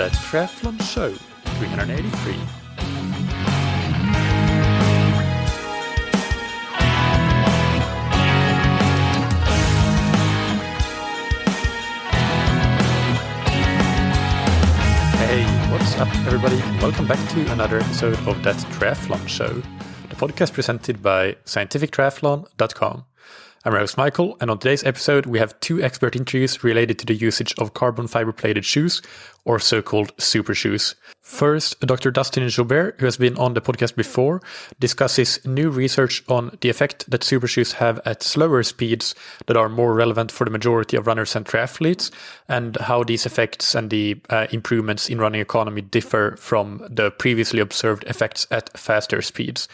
the Triathlon Show 383. Hey, what's up everybody? Welcome back to another episode of that Triathlon Show, the podcast presented by scientifictriathlon.com. I'm your host Michael, and on today's episode we have two expert interviews related to the usage of carbon fiber plated shoes, or so-called super shoes. First, Dr. Dustin Joubert, who has been on the podcast before, discusses new research on the effect that super shoes have at slower speeds that are more relevant for the majority of runners and triathletes, and how these effects and the improvements in running economy differ from the previously observed effects at faster speeds.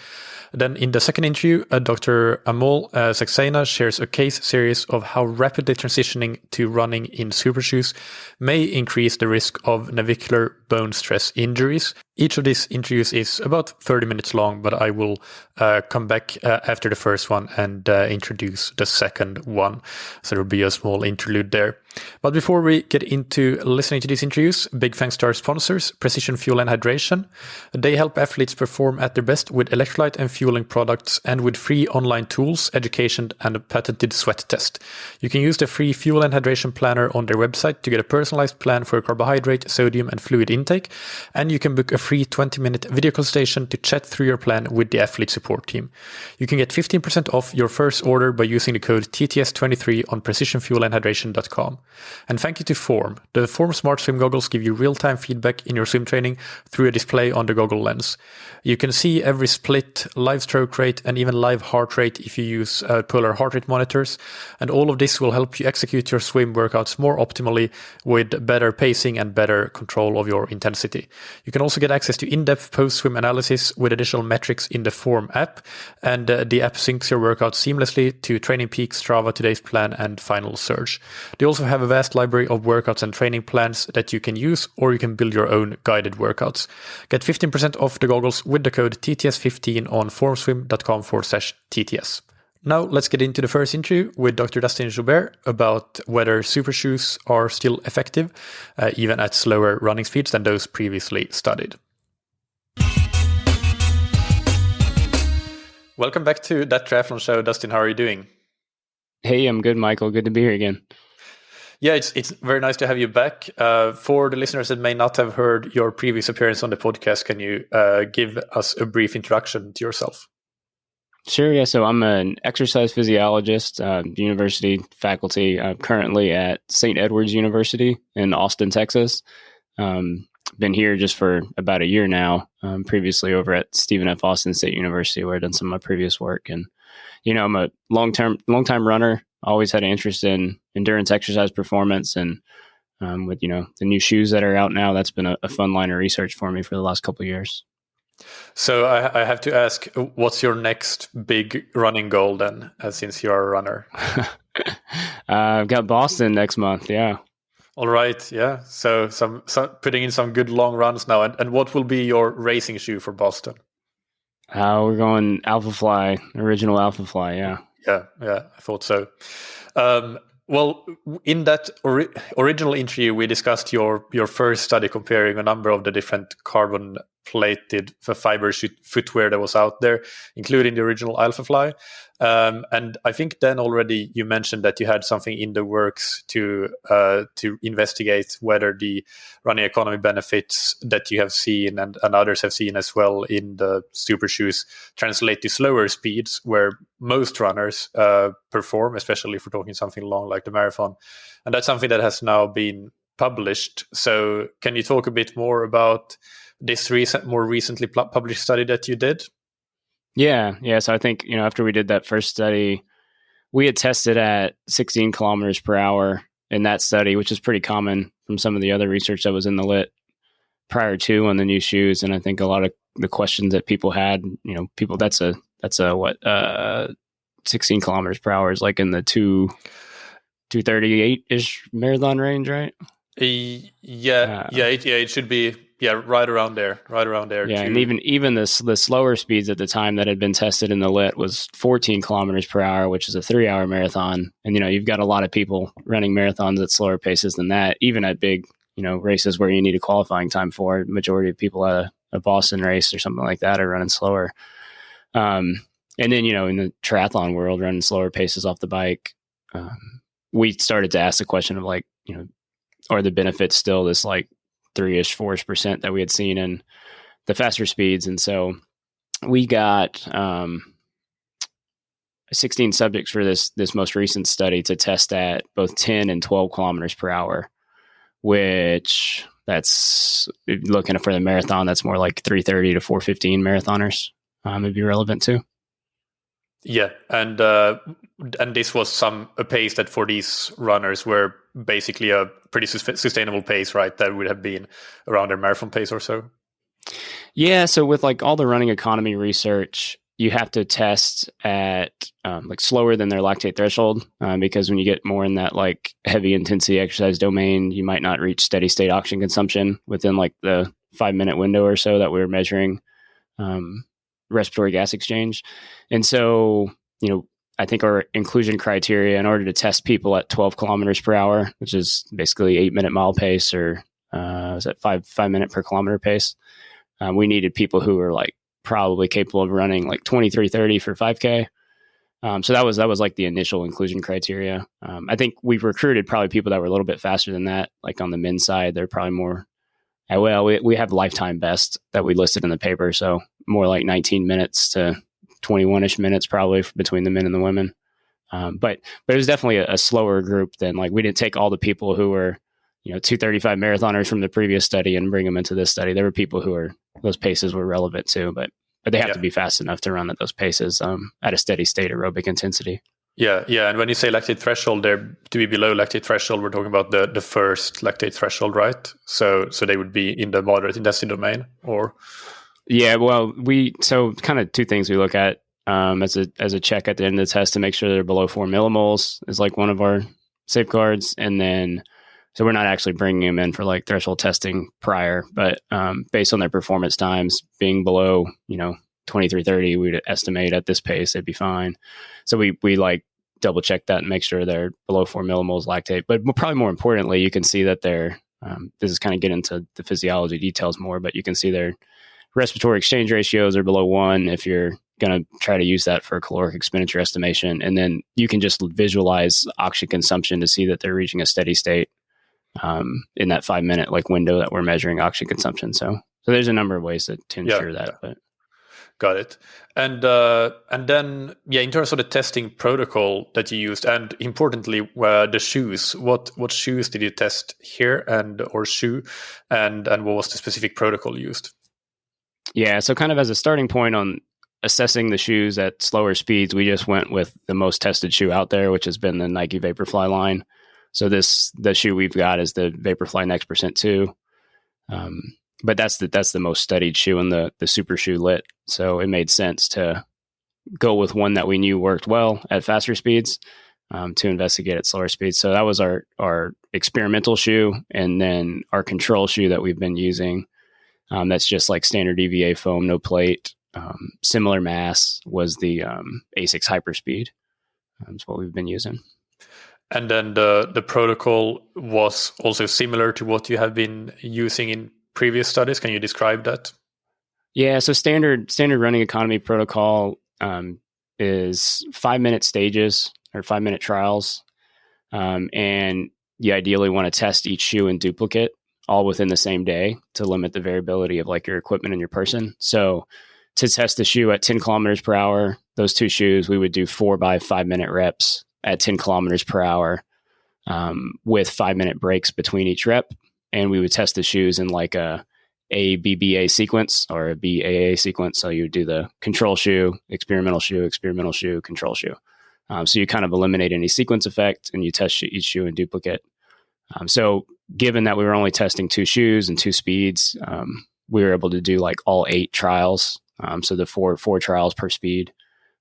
Then in the second interview, Dr. Amol Saxena shares a case series of how rapidly transitioning to running in super shoes may increase the risk of navicular bone stress injuries. Each of these interviews is about 30 minutes long, but I will come back after the first one and introduce the second one. So there will be a small interlude there. But before we get into listening to these interviews, big thanks to our sponsors, Precision Fuel and Hydration. They help athletes perform at their best with electrolyte and fueling products and with free online tools, education, and a patented sweat test. You can use the free Fuel and Hydration Planner on their website to get a personalized plan for carbohydrate, sodium, and fluid intake. And you can book a free 20-minute video consultation to chat through your plan with the athlete support team. You can get 15% off your first order by using the code TTS23 on precisionfuelandhydration.com. And thank you to Form. The Form Smart Swim goggles give you real-time feedback in your swim training through a display on the goggle lens. You can see every split, live stroke rate, and even live heart rate if you use polar heart rate monitors. And all of this will help you execute your swim workouts more optimally with better pacing and better control of your intensity. You can also get access to in-depth post-swim analysis with additional metrics in the Form app. And the app syncs your workouts seamlessly to Training Peaks, Strava, Today's Plan, and Final Surge. They also have a vast library of workouts and training plans that you can use, or you can build your own guided workouts. Get 15% off the goggles with the code TTS15 on formswim.com/TTS. Now let's get into the first interview with Dr. Dustin Joubert about whether super shoes are still effective, even at slower running speeds than those previously studied. Welcome back to That Triathlon Show. Dustin, how are you doing? Hey, I'm good, Michael. Good to be here again. Yeah, it's very nice to have you back. For the listeners that may not have heard your previous appearance on the podcast, can you give us a brief introduction to yourself? Sure, yeah. So I'm an exercise physiologist, university faculty. I'm currently at St. Edward's University in Austin, Texas. Been here just for about a year now, previously over at Stephen F. Austin State University, where I've done some of my previous work. And, you know, I'm a long-time runner. Always had an interest in endurance exercise performance, and with, you know, the new shoes that are out now, that's been a fun line of research for me for the last couple of years. So I have to ask, what's your next big running goal then, since you're a runner? I've got Boston next month. Yeah. All right. Yeah. So some putting in some good long runs now. And what will be your racing shoe for Boston? We're going Alphafly, original Alphafly. Yeah. Yeah, I thought so. Well, in that original interview, we discussed your first study comparing a number of the different carbon-plated fiber footwear that was out there, including the original Alphafly. And I think then already you mentioned that you had something in the works to investigate whether the running economy benefits that you have seen and others have seen as well in the super shoes translate to slower speeds where most runners perform, especially if we're talking something long like the marathon. And that's something that has now been published. So can you talk a bit more about this more recently published study that you did? Yeah. So I think, you know, after we did that first study, we had tested at 16 kilometers per hour in that study, which is pretty common from some of the other research that was in the lit prior to on the new shoes. And I think a lot of the questions that people had, you know, that's a 16 kilometers per hour is like in the 238-ish marathon range, right? It should be. Yeah, right around there. Yeah, and even the slower speeds at the time that had been tested in the lit was 14 kilometers per hour, which is a 3-hour marathon. And, you know, you've got a lot of people running marathons at slower paces than that, even at big, races where you need a qualifying time for. The majority of people at a Boston race or something like that are running slower. And then, in the triathlon world, running slower paces off the bike, we started to ask the question of like, are the benefits still this like 3-ish, 4% that we had seen in the faster speeds? And so we got 16 subjects for this most recent study to test at both 10 and 12 kilometers per hour, which that's looking for the marathon. That's more like 3:30 to 4:15 marathoners. It'd be relevant too. Yeah, and this was a pace that for these runners were basically a pretty sustainable pace, right? That would have been around their marathon pace or so. Yeah, so with like all the running economy research, you have to test at like slower than their lactate threshold because when you get more in that like heavy intensity exercise domain, you might not reach steady state oxygen consumption within like the 5-minute window or so that we were measuring respiratory gas exchange. And so, I think our inclusion criteria in order to test people at 12 kilometers per hour, which is basically 8-minute mile pace or was that 5-minute per kilometer pace, we needed people who were like probably capable of running like 23:30 for 5K. So that was like the initial inclusion criteria. I think we've recruited probably people that were a little bit faster than that. Like on the men's side, they're probably more. We have lifetime best that we listed in the paper, so more like 19 minutes to 21-ish minutes probably between the men and the women. But it was definitely a slower group than like we didn't take all the people who were 2:35 marathoners from the previous study and bring them into this study. There were people who those paces were relevant too, but they have to be fast enough to run at those paces at a steady state aerobic intensity. Yeah. And when you say lactate threshold, they're to be below lactate threshold. We're talking about the first lactate threshold, right? So they would be in the moderate intensity domain, or yeah. Well, so kind of two things we look at as a check at the end of the test to make sure they're below 4 millimoles is like one of our safeguards, and then. So we're not actually bringing them in for like threshold testing prior, but based on their performance times being below, 23:30, we'd estimate at this pace they'd be fine. So we like double check that and make sure they're below 4 millimoles lactate. But probably more importantly, you can see that they're this is kind of getting into the physiology details more, but you can see their respiratory exchange ratios are below 1 if you're going to try to use that for caloric expenditure estimation, and then you can just visualize oxygen consumption to see that they're reaching a steady state. In that 5-minute like window that we're measuring oxygen consumption. So there's a number of ways to ensure that. Yeah. But got it. And then in terms of the testing protocol that you used, and importantly, the shoes. What shoes did you test here, or shoe, and what was the specific protocol used? Yeah, so kind of as a starting point on assessing the shoes at slower speeds, we just went with the most tested shoe out there, which has been the Nike Vaporfly line. So the shoe we've got is the Vaporfly Next Percent 2. But that's the most studied shoe in the super shoe lit. So it made sense to go with one that we knew worked well at faster speeds to investigate at slower speeds. So that was our experimental shoe. And then our control shoe that we've been using, that's just like standard EVA foam, no plate, similar mass, was the ASICS Hyperspeed. That's what we've been using. And then the protocol was also similar to what you have been using in previous studies. Can you describe that? Yeah, so standard running economy protocol is 5-minute stages or 5-minute trials. And you ideally want to test each shoe in duplicate all within the same day to limit the variability of like your equipment and your person. So to test the shoe at 10 kilometers per hour, those two shoes, we would do 4 by 5-minute reps at 10 kilometers per hour with 5-minute breaks between each rep. And we would test the shoes in like a BBA sequence or a BAA sequence. So you would do the control shoe, experimental shoe, control shoe. So you kind of eliminate any sequence effect and you test each shoe in duplicate. So given that we were only testing 2 shoes and 2 speeds, we were able to do like all 8 trials. So the four trials per speed.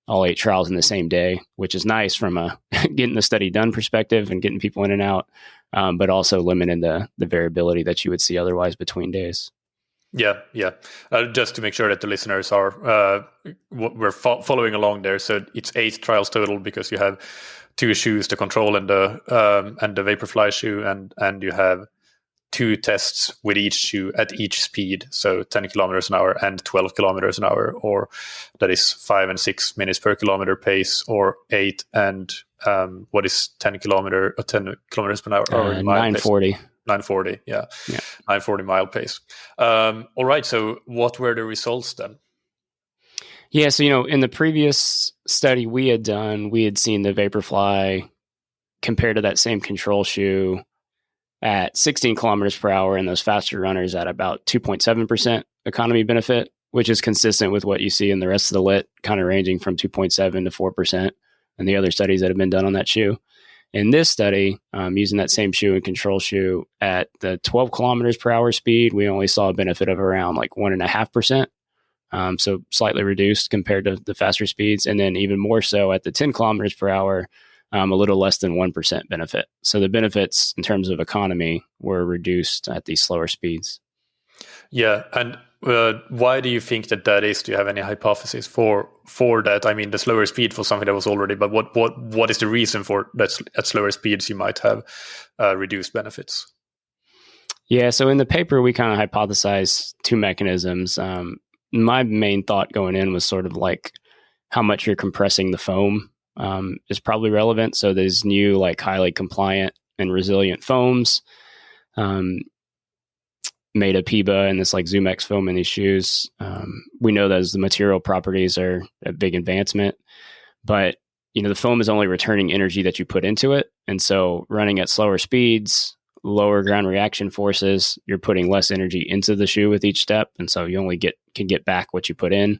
All 8 trials in the same day, which is nice from a getting the study done perspective and getting people in and out, but also limiting the variability that you would see otherwise between days. Yeah. Just to make sure that the listeners are we're following along there. So it's 8 trials total because you have 2 shoes, the control and the Vaporfly shoe, and you have two tests with each shoe at each speed, so 10 kilometers an hour and 12 kilometers an hour, or that is 5 and 6 minutes per kilometer pace, or 8 and what is 10 kilometers per hour? Or 940. 940, yeah. 940 mile pace. All right, so what were the results then? Yeah, so, in the previous study we had done, we had seen the Vaporfly compared to that same control shoe at 16 kilometers per hour, and those faster runners at about 2.7% economy benefit, which is consistent with what you see in the rest of the lit, kind of ranging from 2.7 to 4%, and the other studies that have been done on that shoe. In this study, using that same shoe and control shoe at the 12 kilometers per hour speed, we only saw a benefit of around like 1.5%. So slightly reduced compared to the faster speeds. And then even more so at the 10 kilometers per hour, a little less than 1% benefit. So the benefits in terms of economy were reduced at these slower speeds. Yeah. And why do you think that is? Do you have any hypothesis for that? I mean, the slower speed for something that was already, but what is the reason for that at slower speeds you might have reduced benefits? Yeah. So in the paper, we kind of hypothesized two mechanisms. My main thought going in was sort of like how much you're compressing the foam is probably relevant. So there's new, like, highly compliant and resilient foams made of PIBA and this like ZoomX foam in these shoes. We know that the material properties are a big advancement, but the foam is only returning energy that you put into it. And so running at slower speeds, lower ground reaction forces, you're putting less energy into the shoe with each step. And so you only can get back what you put in.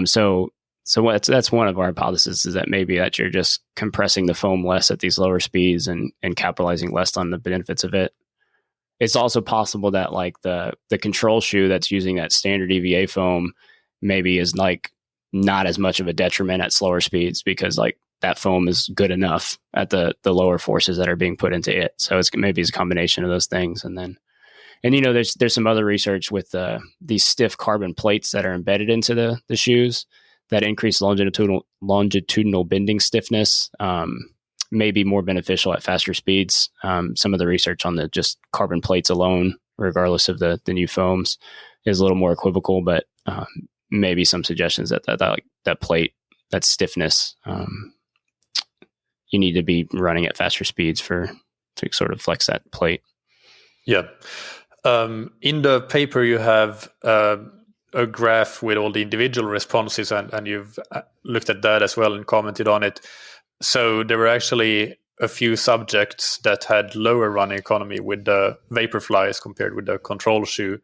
So that's one of our hypotheses, is that maybe that you're just compressing the foam less at these lower speeds and capitalizing less on the benefits of it. It's also possible that like the control shoe that's using that standard EVA foam maybe is like not as much of a detriment at slower speeds, because like that foam is good enough at the lower forces that are being put into it. So maybe it's a combination of those things. And there's some other research with these stiff carbon plates that are embedded into the shoes that increase longitudinal bending stiffness, may be more beneficial at faster speeds. Some of the research on the just carbon plates alone, regardless of the new foams, is a little more equivocal, but maybe some suggestions that plate, that stiffness, you need to be running at faster speeds to sort of flex that plate. Yeah. In the paper, you have a graph with all the individual responses, and you've looked at that as well and commented on it. So there were actually a few subjects that had lower running economy with the Vaporfly as compared with the control shoe.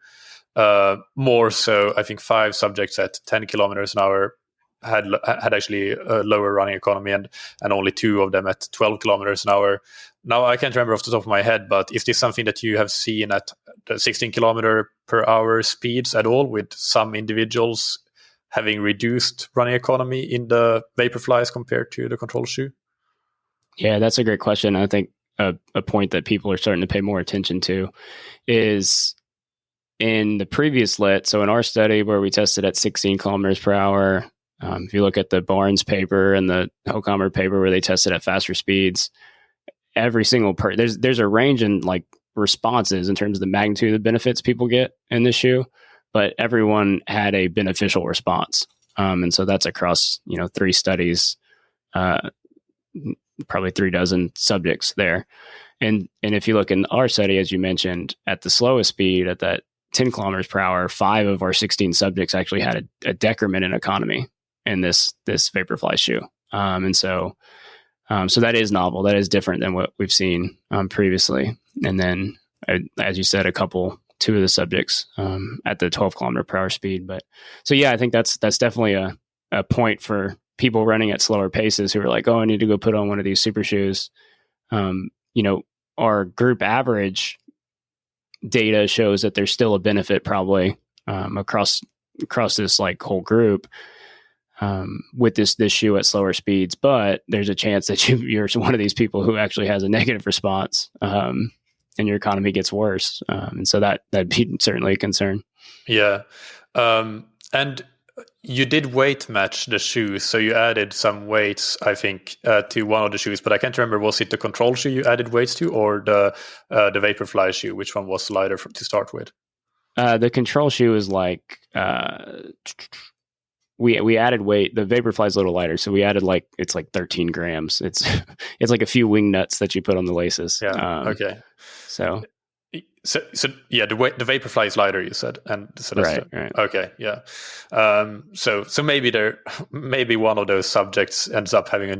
More so, I think 5 subjects at 10 kilometers an hour had actually a lower running economy, and only 2 of them at 12 kilometers an hour. Now, I can't remember off the top of my head, but is this something that you have seen at the 16 kilometer per hour speeds at all, with some individuals having reduced running economy in the Vaporflies compared to the control shoe? Yeah, that's a great question. I think a point that people are starting to pay more attention to is in the previous lit. So in our study where we tested at 16 kilometers per hour, if you look at the Barnes paper and the Hochhammer paper where they tested at faster speeds, every single there's a range in like responses in terms of the magnitude of the benefits people get in this shoe, but everyone had a beneficial response. And so that's across, 3 studies, probably 36 subjects there. And if you look in our study, as you mentioned, at the slowest speed, at that 10 kilometers per hour, 5 of our 16 subjects actually had a decrement in economy in this Vaporfly shoe. So that is novel. That is different than what we've seen previously. And then, as you said, 2 of the subjects at the 12 kilometer per hour speed. But so, yeah, I think that's definitely a point for people running at slower paces who are like, oh, I need to go put on one of these super shoes. Our group average data shows that there's still a benefit probably across this like whole group with this shoe at slower speeds, but there's a chance that you're one of these people who actually has a negative response and your economy gets worse. And so that'd be certainly a concern. Yeah. And you did weight match the shoes, so you added some weights, I think, to one of the shoes, but I can't remember, was it the control shoe you added weights to, or the Vaporfly shoe? Which one was lighter to start with? The control shoe is like we added weight. The Vaporfly is a little lighter, so we added it's like 13 grams. It's it's like a few wing nuts that you put on the laces. Yeah. Okay. So yeah, the Vaporfly is lighter, you said, and so that's right. Okay, yeah. So maybe one of those subjects ends up having a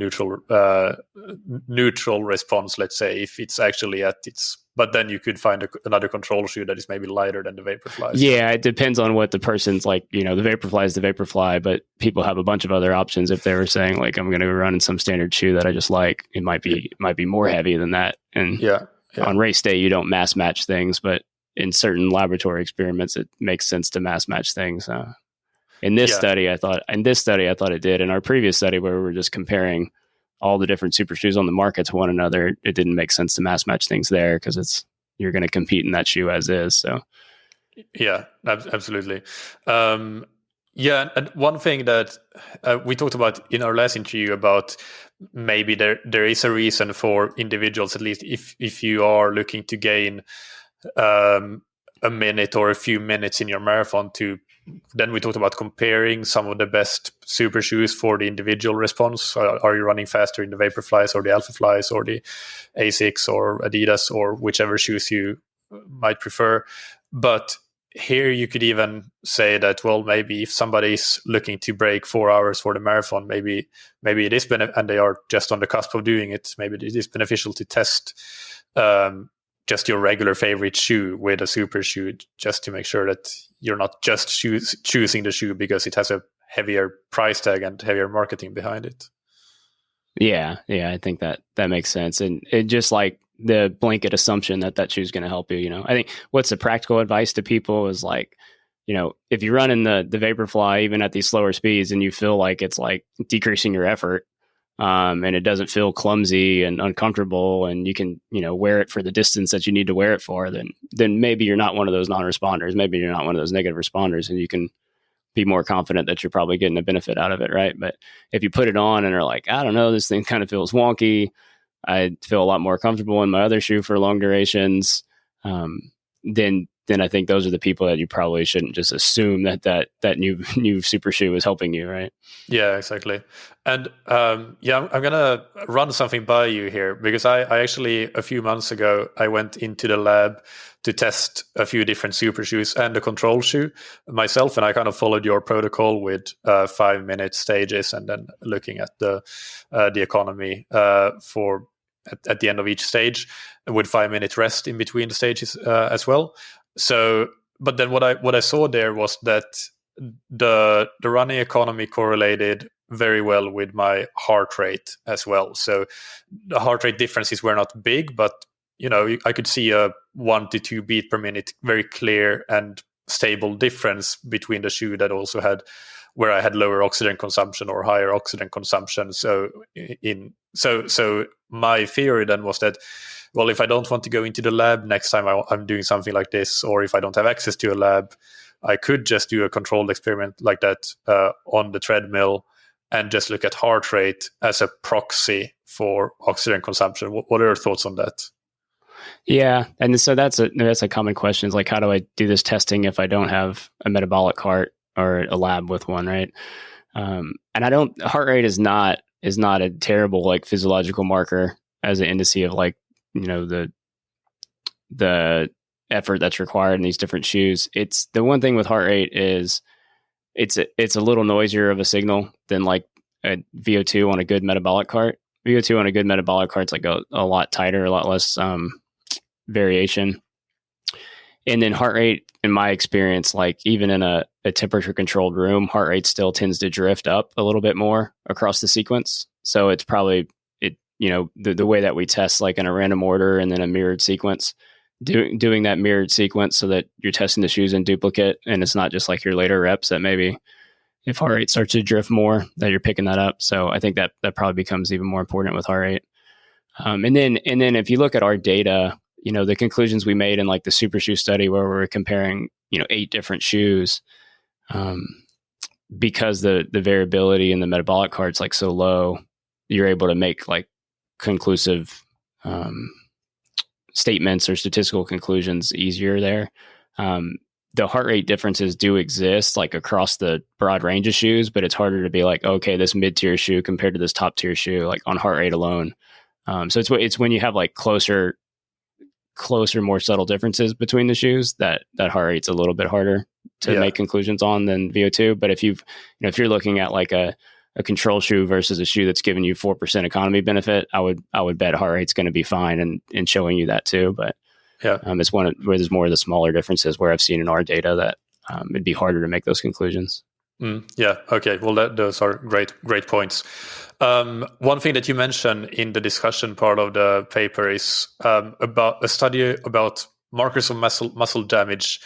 neutral response. Let's say if it's actually at its, but then you could find another control shoe that is maybe lighter than the Vaporfly. Yeah, it depends on what the person's like. The Vaporfly is the Vaporfly, but people have a bunch of other options. If they were saying like, I'm going to run in some standard shoe that I just like, it might be more heavy than that. And yeah. On race day, you don't mass match things, but in certain laboratory experiments, it makes sense to mass match things. In this study, I thought it did. In our previous study, where we were just comparing all the different super shoes on the market to one another, it didn't make sense to mass match things there because you're going to compete in that shoe as is. So, yeah, absolutely. Yeah, and one thing that we talked about in our last interview about maybe there is a reason for individuals, at least if you are looking to gain a minute or a few minutes in your marathon, then we talked about comparing some of the best super shoes for the individual response. Are you running faster in the Vaporflies or the Alphaflies or the Asics or Adidas or whichever shoes you might prefer? But here you could even say that, well, maybe if somebody's looking to break 4 hours for the marathon, maybe it is and they are just on the cusp of doing it, maybe it is beneficial to test just your regular favorite shoe with a super shoe, just to make sure that you're not just choosing the shoe because it has a heavier price tag and heavier marketing behind it. Yeah, I think that makes sense. And it just like the blanket assumption that shoe is going to help you. I think what's the practical advice to people is like, if you run in the Vaporfly, even at these slower speeds, and you feel like it's like decreasing your effort, and it doesn't feel clumsy and uncomfortable, and you can, wear it for the distance that you need to wear it for, then maybe you're not one of those non-responders. Maybe you're not one of those negative responders, and you can be more confident that you're probably getting a benefit out of it, right? But if you put it on and are like, I don't know, this thing kind of feels wonky, I feel a lot more comfortable in my other shoe for long durations, then I think those are the people that you probably shouldn't just assume that new super shoe is helping you, right? Yeah, exactly. And I'm gonna run something by you here, because I actually a few months ago I went into the lab to test a few different super shoes and the control shoe myself, and I kind of followed your protocol with 5-minute stages and then looking at the economy for at the end of each stage with 5-minute rest in between the stages as well. So, but then what I saw there was that the running economy correlated very well with my heart rate as well. So the heart rate differences were not big, but I could see a 1 to 2 beat per minute, very clear and stable difference between the shoe that also had where I had lower oxygen consumption or higher oxygen consumption. So my theory then was that, well, if I don't want to go into the lab next time I'm doing something like this, or if I don't have access to a lab, I could just do a controlled experiment like that on the treadmill and just look at heart rate as a proxy for oxygen consumption. What are your thoughts on that? Yeah, and so that's a common question. Is like, how do I do this testing if I don't have a metabolic cart or a lab with one, right? And heart rate is not a terrible like physiological marker as an indice of like, the effort that's required in these different shoes. It's the one thing with heart rate is it's a little noisier of a signal than like a VO2 on a good metabolic cart. VO2 on a good metabolic cart is like a lot tighter, a lot less variation. And then heart rate, in my experience, like even in a temperature controlled room, heart rate still tends to drift up a little bit more across the sequence. So it's probably the way that we test like in a random order and then a mirrored sequence, doing that mirrored sequence so that you're testing the shoes in duplicate, and it's not just like your later reps that maybe if heart rate starts to drift more that you're picking that up. So I think that probably becomes even more important with heart rate. And then if you look at our data, the conclusions we made in like the super shoe study where we were comparing, 8 different shoes, because the variability in the metabolic cart's like so low, you're able to make like conclusive statements or statistical conclusions easier there. The heart rate differences do exist like across the broad range of shoes, but it's harder to be like, okay, this mid-tier shoe compared to this top-tier shoe, like on heart rate alone. So it's when you have like closer, more subtle differences between the shoes that heart rate's a little bit harder to make conclusions on than VO2. But if you're looking at like a control shoe versus a shoe that's giving you 4% economy benefit, I would bet heart rate's going to be fine and showing you that too. But it's one where there's more of the smaller differences where I've seen in our data that it'd be harder to make those conclusions. Okay. Well, those are great points. One thing that you mentioned in the discussion part of the paper is about a study about markers of muscle damage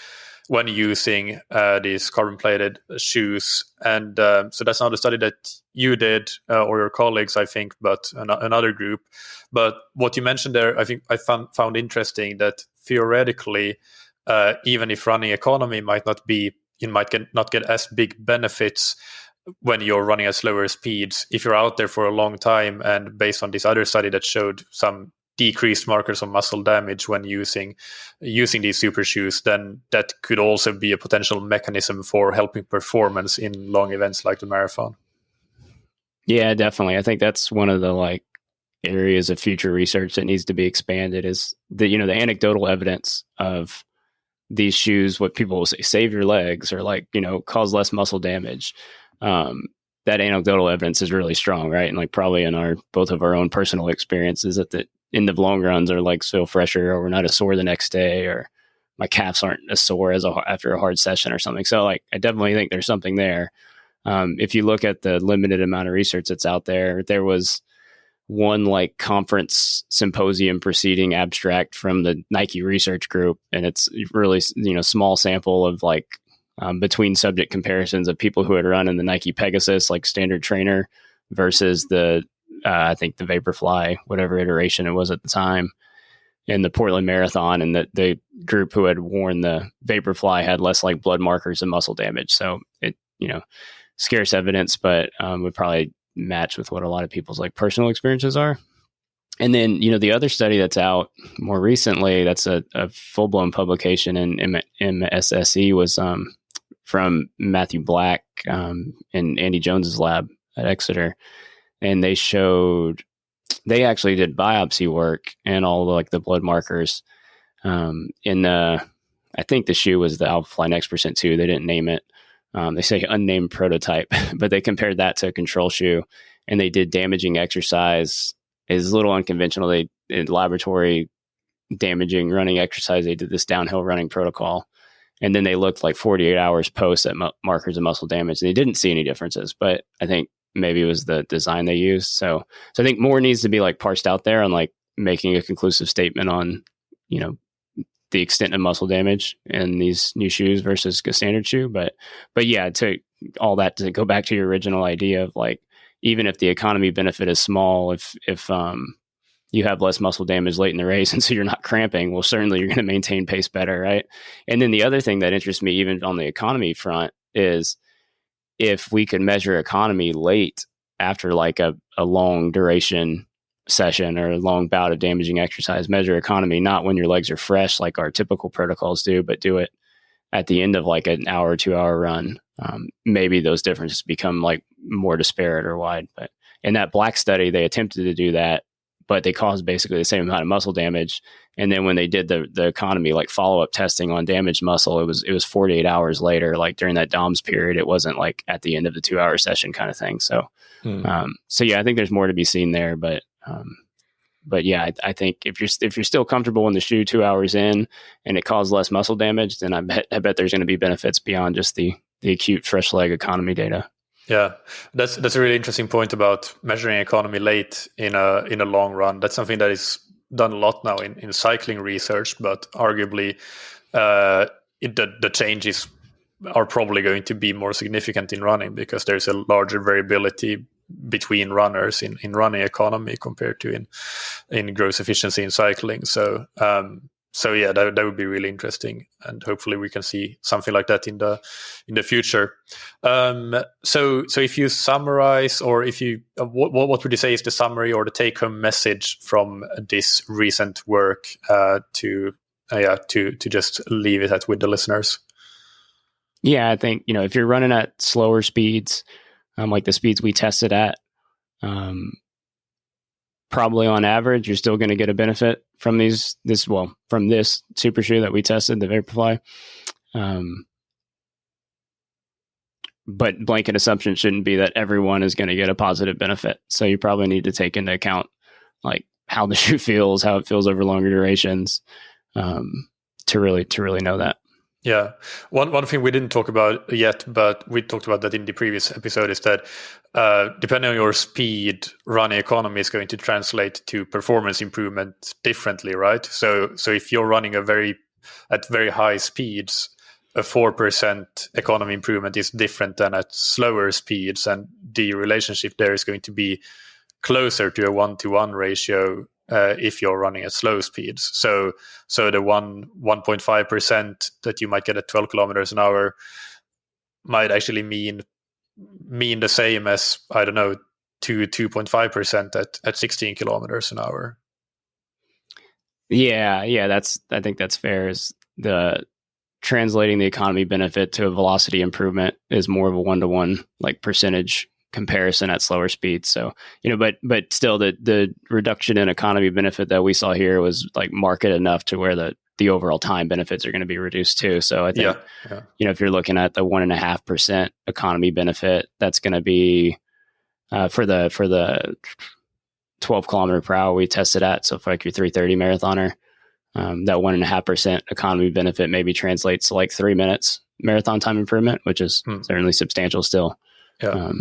when using these carbon-plated shoes. And so that's not a study that you did or your colleagues, I think, but another group. But what you mentioned there, I think I found interesting that theoretically, even if running economy might not get as big benefits when you're running at slower speeds, if you're out there for a long time, and based on this other study that showed some decreased markers of muscle damage when using these super shoes, then that could also be a potential mechanism for helping performance in long events like the marathon. Yeah, definitely. I think that's one of the like areas of future research that needs to be expanded is the anecdotal evidence of these shoes, what people will say, save your legs or like, cause less muscle damage. That anecdotal evidence is really strong, right? And like probably in both of our own personal experiences that the end of long runs are like feel fresher, or we're not as sore the next day, or my calves aren't as sore after a hard session or something. So like, I definitely think there's something there. If you look at the limited amount of research that's out there, there was one like conference symposium preceding abstract from the Nike research group. And it's really, small sample of like between subject comparisons of people who had run in the Nike Pegasus, like standard trainer versus I think the Vaporfly, whatever iteration it was at the time, in the Portland Marathon, and the group who had worn the Vaporfly had less like blood markers and muscle damage. So it, scarce evidence, but would probably match with what a lot of people's like personal experiences are. And then, the other study that's out more recently, that's a full-blown publication in MSSE was from Matthew Black and Andy Jones's lab at Exeter. And they actually did biopsy work and all like the blood markers I think the shoe was the Alphafly Next Percent 2. They didn't name it. They say unnamed prototype, but they compared that to a control shoe, and they did damaging exercise. It's a little unconventional. They in laboratory damaging running exercise. They did this downhill running protocol, and then they looked like 48 hours post at markers of muscle damage. They didn't see any differences, but I think maybe it was the design they used. So I think more needs to be like parsed out there on like making a conclusive statement on, the extent of muscle damage in these new shoes versus a standard shoe. But yeah, to go back to your original idea of like, even if the economy benefit is small, if you have less muscle damage late in the race, and so you're not cramping, well, certainly you're going to maintain pace better, right? And then the other thing that interests me, even on the economy front, is if we could measure economy late after like a long duration session or a long bout of damaging exercise, measure economy not when your legs are fresh like our typical protocols do, but do it at the end of like an hour or 2 hour run. Maybe those differences become like more disparate or wide. But in that Black study, they attempted to do that, but they caused basically the same amount of muscle damage. And then when they did the economy, like follow-up testing on damaged muscle, it was 48 hours later, like during that DOMS period. It wasn't like at the end of the 2 hour session kind of thing. So, so yeah, I think there's more to be seen there, but yeah, I think if you're still comfortable in the shoe 2 hours in and it caused less muscle damage, then I bet there's going to be benefits beyond just the acute fresh leg economy data. Yeah, that's a really interesting point about measuring economy late in a long run. That's something that is done a lot now in cycling research, but arguably the changes are probably going to be more significant in running because there's a larger variability between runners in running economy compared to in gross efficiency in cycling. So So yeah, that would be really interesting, and hopefully we can see something like that in the future. So if you summarize, or if you what would you say is the summary or the take home message from this recent work to just leave it at with the listeners? Yeah, I think, if you're running at slower speeds, like the speeds we tested at, probably on average, you're still going to get a benefit from from this super shoe that we tested, the Vaporfly. But blanket assumption shouldn't be that everyone is going to get a positive benefit. So you probably need to take into account like how the shoe feels, how it feels over longer durations, to really know that. Yeah. One thing we didn't talk about yet, but we talked about that in the previous episode, is that depending on your speed, running economy is going to translate to performance improvement differently, right? So if you're running at very high speeds, a 4% economy improvement is different than at slower speeds, and the relationship there is going to be closer to a 1-to-1 ratio if you're running at slow speeds. So the 1.5% that you might get at 12 kilometers an hour might actually mean the same as, I don't know, 2.5% at 16 kilometers an hour. Yeah, I think that's fair. Is the translating the economy benefit to a velocity improvement is more of a 1-to-1 like percentage comparison at slower speeds. So, but still the reduction in economy benefit that we saw here was like marked enough to where the overall time benefits are going to be reduced too. So I think, if you're looking at the 1.5% economy benefit, that's going to be for the 12 kilometer per hour we tested at. So for like your 3:30 marathoner, that 1.5% economy benefit maybe translates to like 3 minutes marathon time improvement, which is certainly substantial still. Yeah.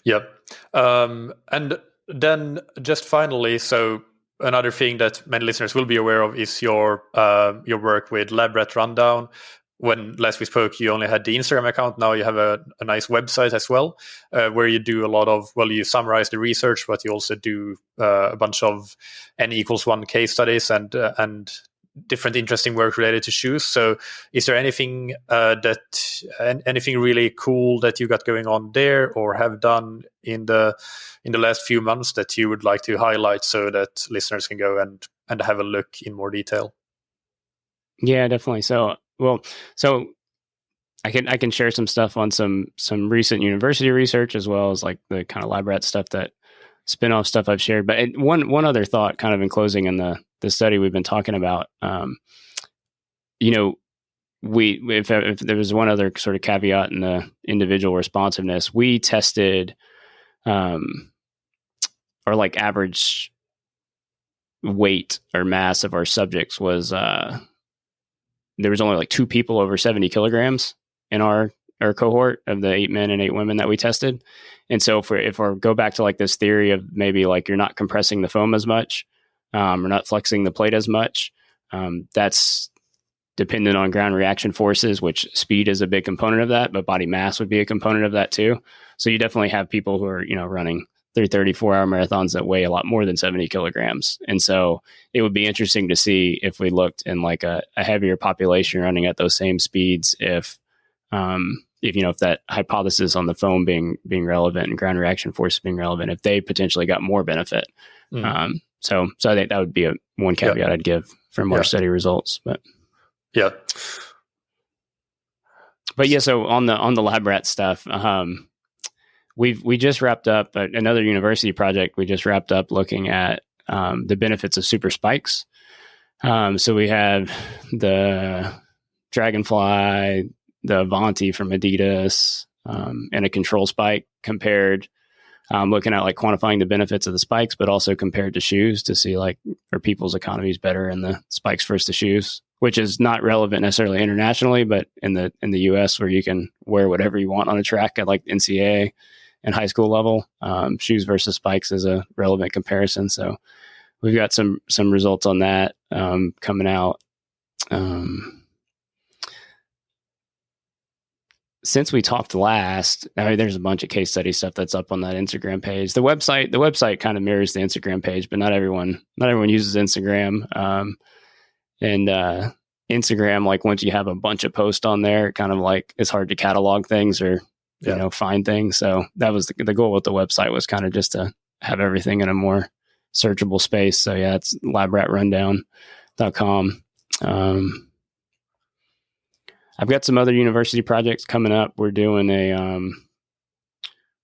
Yep. And then just finally, so another thing that many listeners will be aware of is your work with Lab Rat Rundown. When last we spoke, you only had the Instagram account. Now you have a nice website as well, where you do a lot of, you summarize the research, but you also do a bunch of N=1 case studies and different interesting work related to shoes. So is there anything anything really cool that you got going on there or have done in the last few months that you would like to highlight so that listeners can go and have a look in more detail? Yeah, definitely. So I can share some stuff on some recent university research, as well as like the kind of lab rat stuff, that spin-off stuff I've shared. But one other thought kind of in closing in the study we've been talking about, if there was one other sort of caveat in the individual responsiveness, we tested our like average weight or mass of our subjects was there was only like 2 people over 70 kilograms in our cohort of the 8 men and 8 women that we tested. And so if we go back to like this theory of maybe like you're not compressing the foam as much, or not flexing the plate as much, that's dependent on ground reaction forces, which speed is a big component of that, but body mass would be a component of that too. So you definitely have people who are, running 3:34-hour marathons that weigh a lot more than 70 kilograms. And so it would be interesting to see if we looked in like a heavier population running at those same speeds, if that hypothesis on the foam being relevant and ground reaction force being relevant, if they potentially got more benefit. So I think that would be one caveat I'd give from our study results. But so on the lab rat stuff, we just wrapped up another university project. We just wrapped up looking at the benefits of super spikes. So we have the Dragonfly, the Avanti from Adidas, and a control spike compared, looking at like quantifying the benefits of the spikes, but also compared to shoes to see like, are people's economies better in the spikes versus the shoes, which is not relevant necessarily internationally, but in the US, where you can wear whatever you want on a track at like NCAA and high school level, shoes versus spikes is a relevant comparison. So we've got some results on that coming out. Since we talked last, there's a bunch of case study stuff that's up on that Instagram page. The website kind of mirrors the Instagram page, but not everyone uses Instagram. And Instagram, like once you have a bunch of posts on there, kind of like it's hard to catalog things or find things. So that was the goal with the website, was kind of just to have everything in a more searchable space. So yeah, it's labratrundown.com. I've got some other university projects coming up. We're doing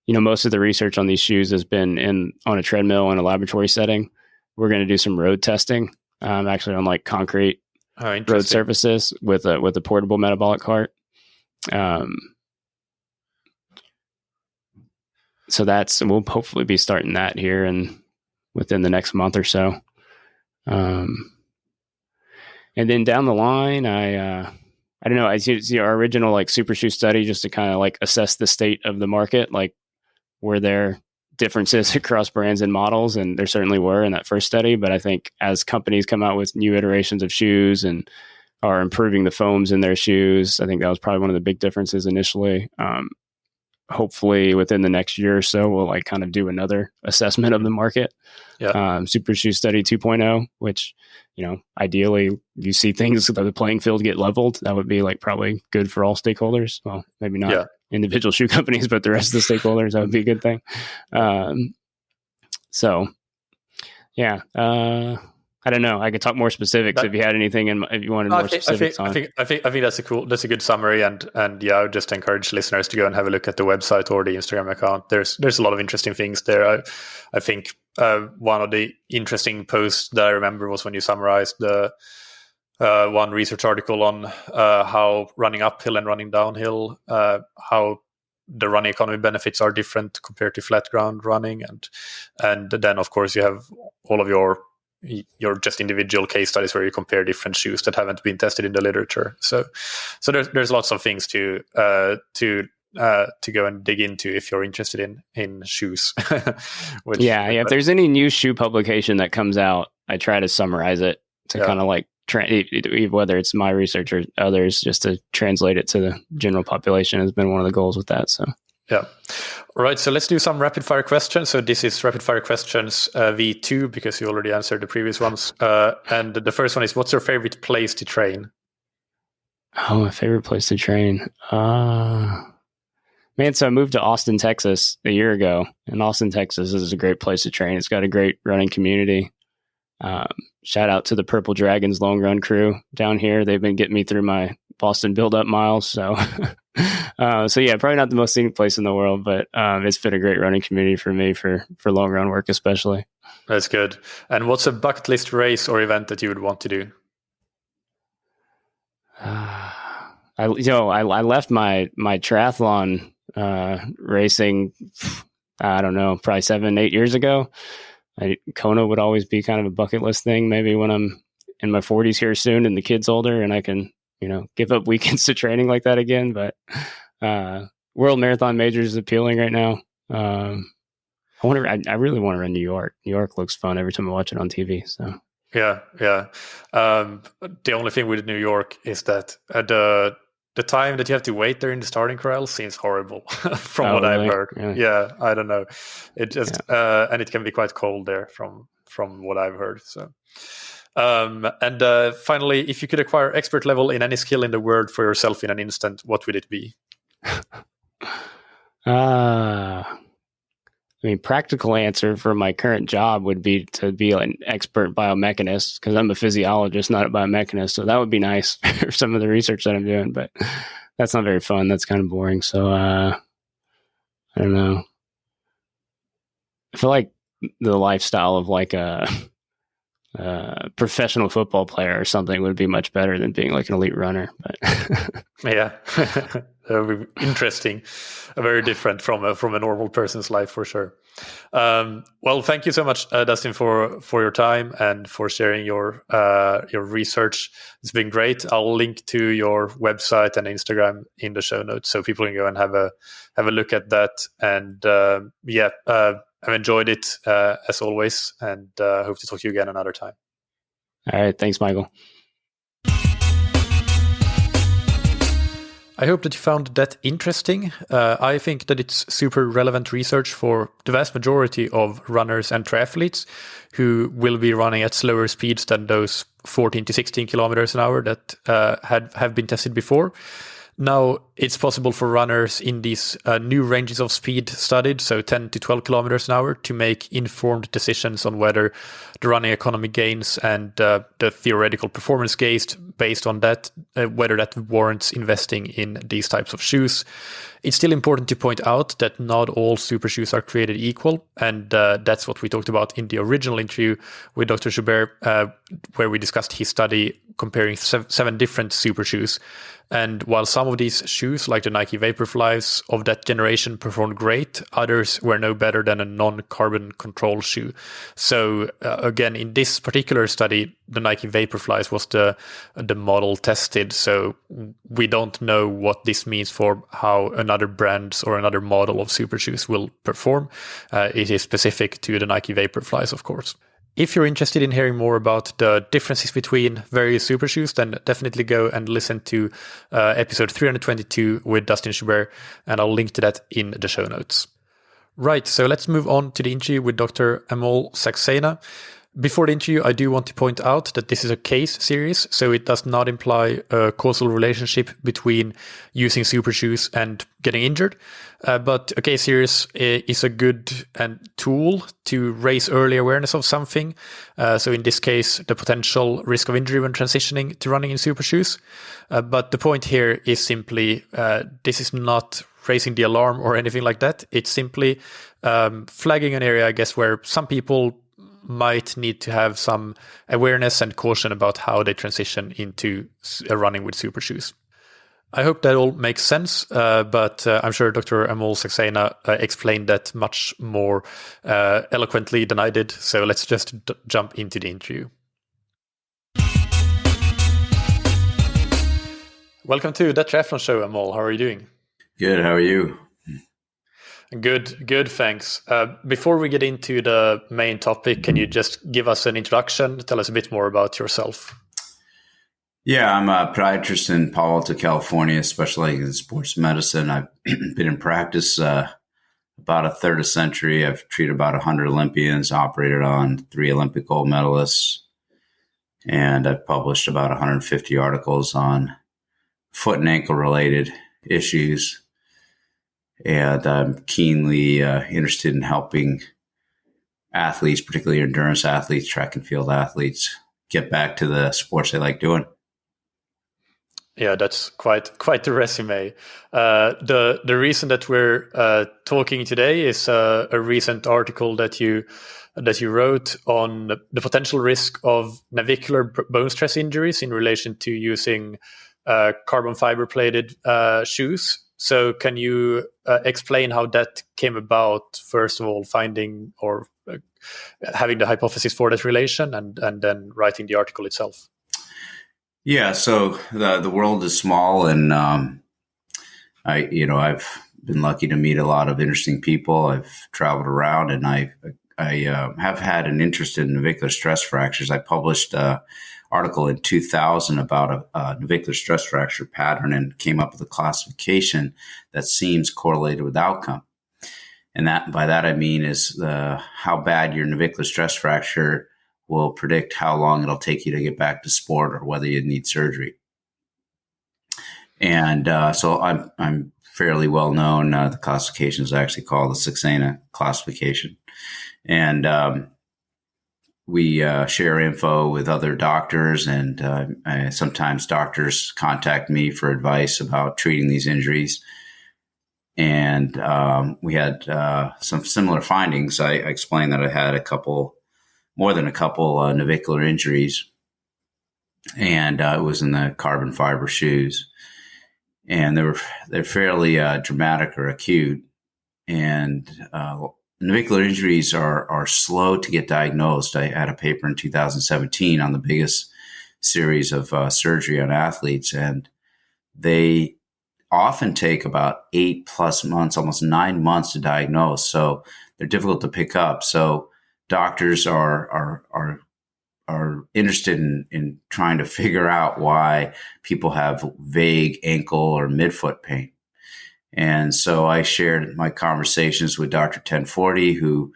most of the research on these shoes has been on a treadmill in a laboratory setting. We're going to do some road testing, actually on like concrete road surfaces with a portable metabolic cart. So we'll hopefully be starting that here and within the next month or so. And then down the line, I don't know, I see our original like super shoe study just to kind of like assess the state of the market, like were there differences across brands and models, and there certainly were in that first study. But I think as companies come out with new iterations of shoes and are improving the foams in their shoes, I think that was probably one of the big differences initially. Hopefully within the next year or so, we'll like kind of do another assessment of the market. Super Shoe Study 2.0, which, ideally you see things, the playing field get leveled. That would be like probably good for all stakeholders. Well, maybe not individual shoe companies, but the rest of the stakeholders, that would be a good thing. I don't know. I could talk more specifics if you had anything, and if you wanted more specifics on. I think that's a good summary, and I would just encourage listeners to go and have a look at the website or the Instagram account. There's a lot of interesting things there. I think one of the interesting posts that I remember was when you summarized the one research article on how running uphill and running downhill, how the running economy benefits are different compared to flat ground running, and then of course you have all of your just individual case studies where you compare different shoes that haven't been tested in the literature. So there's lots of things to go and dig into if you're interested in shoes. If there's any new shoe publication that comes out, I try to summarize it to kind of like whether it's my research or others, just to translate it to the general population has been one of the goals with that. So yeah. All right, so let's do some rapid fire questions. So this is rapid fire questions V2, because you already answered the previous ones. And the first one is, what's your favorite place to train? Oh, my favorite place to train. Man, so I moved to Austin, Texas a year ago. And Austin, Texas is a great place to train. It's got a great running community. Shout out to the Purple Dragons long run crew down here. They've been getting me through my Boston build-up miles. So probably not the most scenic place in the world, but it's been a great running community for me for long run work, especially. That's good. And what's a bucket list race or event that you would want to do? I left my triathlon racing, I don't know, probably 7-8 years ago. Kona would always be kind of a bucket list thing. Maybe when I'm in my 40s here soon and the kid's older and I can, give up weekends to training like that again. But World Marathon Majors is appealing right now. I really want to run New York. New York looks fun every time I watch it on TV. So yeah. The only thing with New York is that the time that you have to wait there in the starting corral seems horrible from what I've heard. Yeah, I don't know. It just and it can be quite cold there from what I've heard. So and finally, if you could acquire expert level in any skill in the world for yourself in an instant, what would it be? Practical answer for my current job would be to be an expert biomechanist, because I'm a physiologist, not a biomechanist. So that would be nice for some of the research that I'm doing, but that's not very fun. That's kind of boring. So I don't know. I feel like the lifestyle of like a professional football player or something would be much better than being like an elite runner. But yeah, that would be interesting. Very different from a normal person's life, for sure. Well, thank you so much, Dustin, for your time and for sharing your research. It's been great. I'll link to your website and Instagram in the show notes, so people can go and have a look at that. And I've enjoyed it as always, and hope to talk to you again another time. All right, thanks, Michael. I hope that you found that interesting. I think that it's super relevant research for the vast majority of runners and triathletes who will be running at slower speeds than those 14 to 16 kilometers an hour that have been tested before. Now, it's possible for runners in these new ranges of speed studied, so 10 to 12 kilometers an hour, to make informed decisions on whether the running economy gains and the theoretical performance gains based on that, whether that warrants investing in these types of shoes. It's still important to point out that not all super shoes are created equal, and that's what we talked about in the original interview with Dr. Joubert, where we discussed his study comparing 7 different super shoes. And while some of these shoes, like the Nike Vaporflies of that generation, performed great, others were no better than a non-carbon control shoe. So again, in this particular study, the Nike Vaporflies was the model tested. So we don't know what this means for how another brand or another model of super shoes will perform. It is specific to the Nike Vaporflies, of course. If you're interested in hearing more about the differences between various super shoes, then definitely go and listen to episode 322 with Dustin Joubert, and I'll link to that in the show notes. Right, so let's move on to the interview with Dr. Amol Saxena. Before the interview, I do want to point out that this is a case series, so it does not imply a causal relationship between using super shoes and getting injured. But a case series is a good tool to raise early awareness of something. So in this case, the potential risk of injury when transitioning to running in super shoes. But the point here is simply, this is not raising the alarm or anything like that. It's simply flagging an area, I guess, where some people might need to have some awareness and caution about how they transition into running with super shoes. I hope that all makes sense, but I'm sure Dr. Amol Saxena explained that much more eloquently than I did. So let's just jump into the interview. Welcome to the Triathlon Show, Amol. How are you doing? Good. How are you? Good, thanks. Before we get into the main topic, can you just give us an introduction? Tell us a bit more about yourself. Yeah, I'm a podiatrist in Palo Alto, California, specializing in sports medicine. I've been in practice about a third of a century. I've treated about 100 Olympians, operated on 3 Olympic gold medalists, and I've published about 150 articles on foot and ankle related issues. And I'm keenly interested in helping athletes, particularly endurance athletes, track and field athletes, get back to the sports they like doing. Yeah, that's quite the resume. The reason that we're talking today is a recent article that you wrote on the potential risk of navicular bone stress injuries in relation to using carbon fiber plated shoes. So can you explain how that came about, first of all, finding or having the hypothesis for that relation and then writing the article itself? Yeah, so the world is small, and I've been lucky to meet a lot of interesting people. I've traveled around, and I have had an interest in navicular stress fractures. I published article in 2000 about a navicular stress fracture pattern and came up with a classification that seems correlated with outcome. And that by that I mean is how bad your navicular stress fracture will predict how long it'll take you to get back to sport or whether you need surgery. And so I'm fairly well known. The classification is actually called the Saxena classification. And we share info with other doctors, and sometimes doctors contact me for advice about treating these injuries. And we had some similar findings. I explained that I had more than a couple navicular injuries, and it was in the carbon fiber shoes. And they're fairly dramatic or acute. And navicular injuries are slow to get diagnosed. I had a paper in 2017 on the biggest series of surgery on athletes, and they often take about 8+ months, almost 9 months to diagnose. So they're difficult to pick up. So doctors are are interested in trying to figure out why people have vague ankle or midfoot pain. And so I shared my conversations with Dr. 1040, who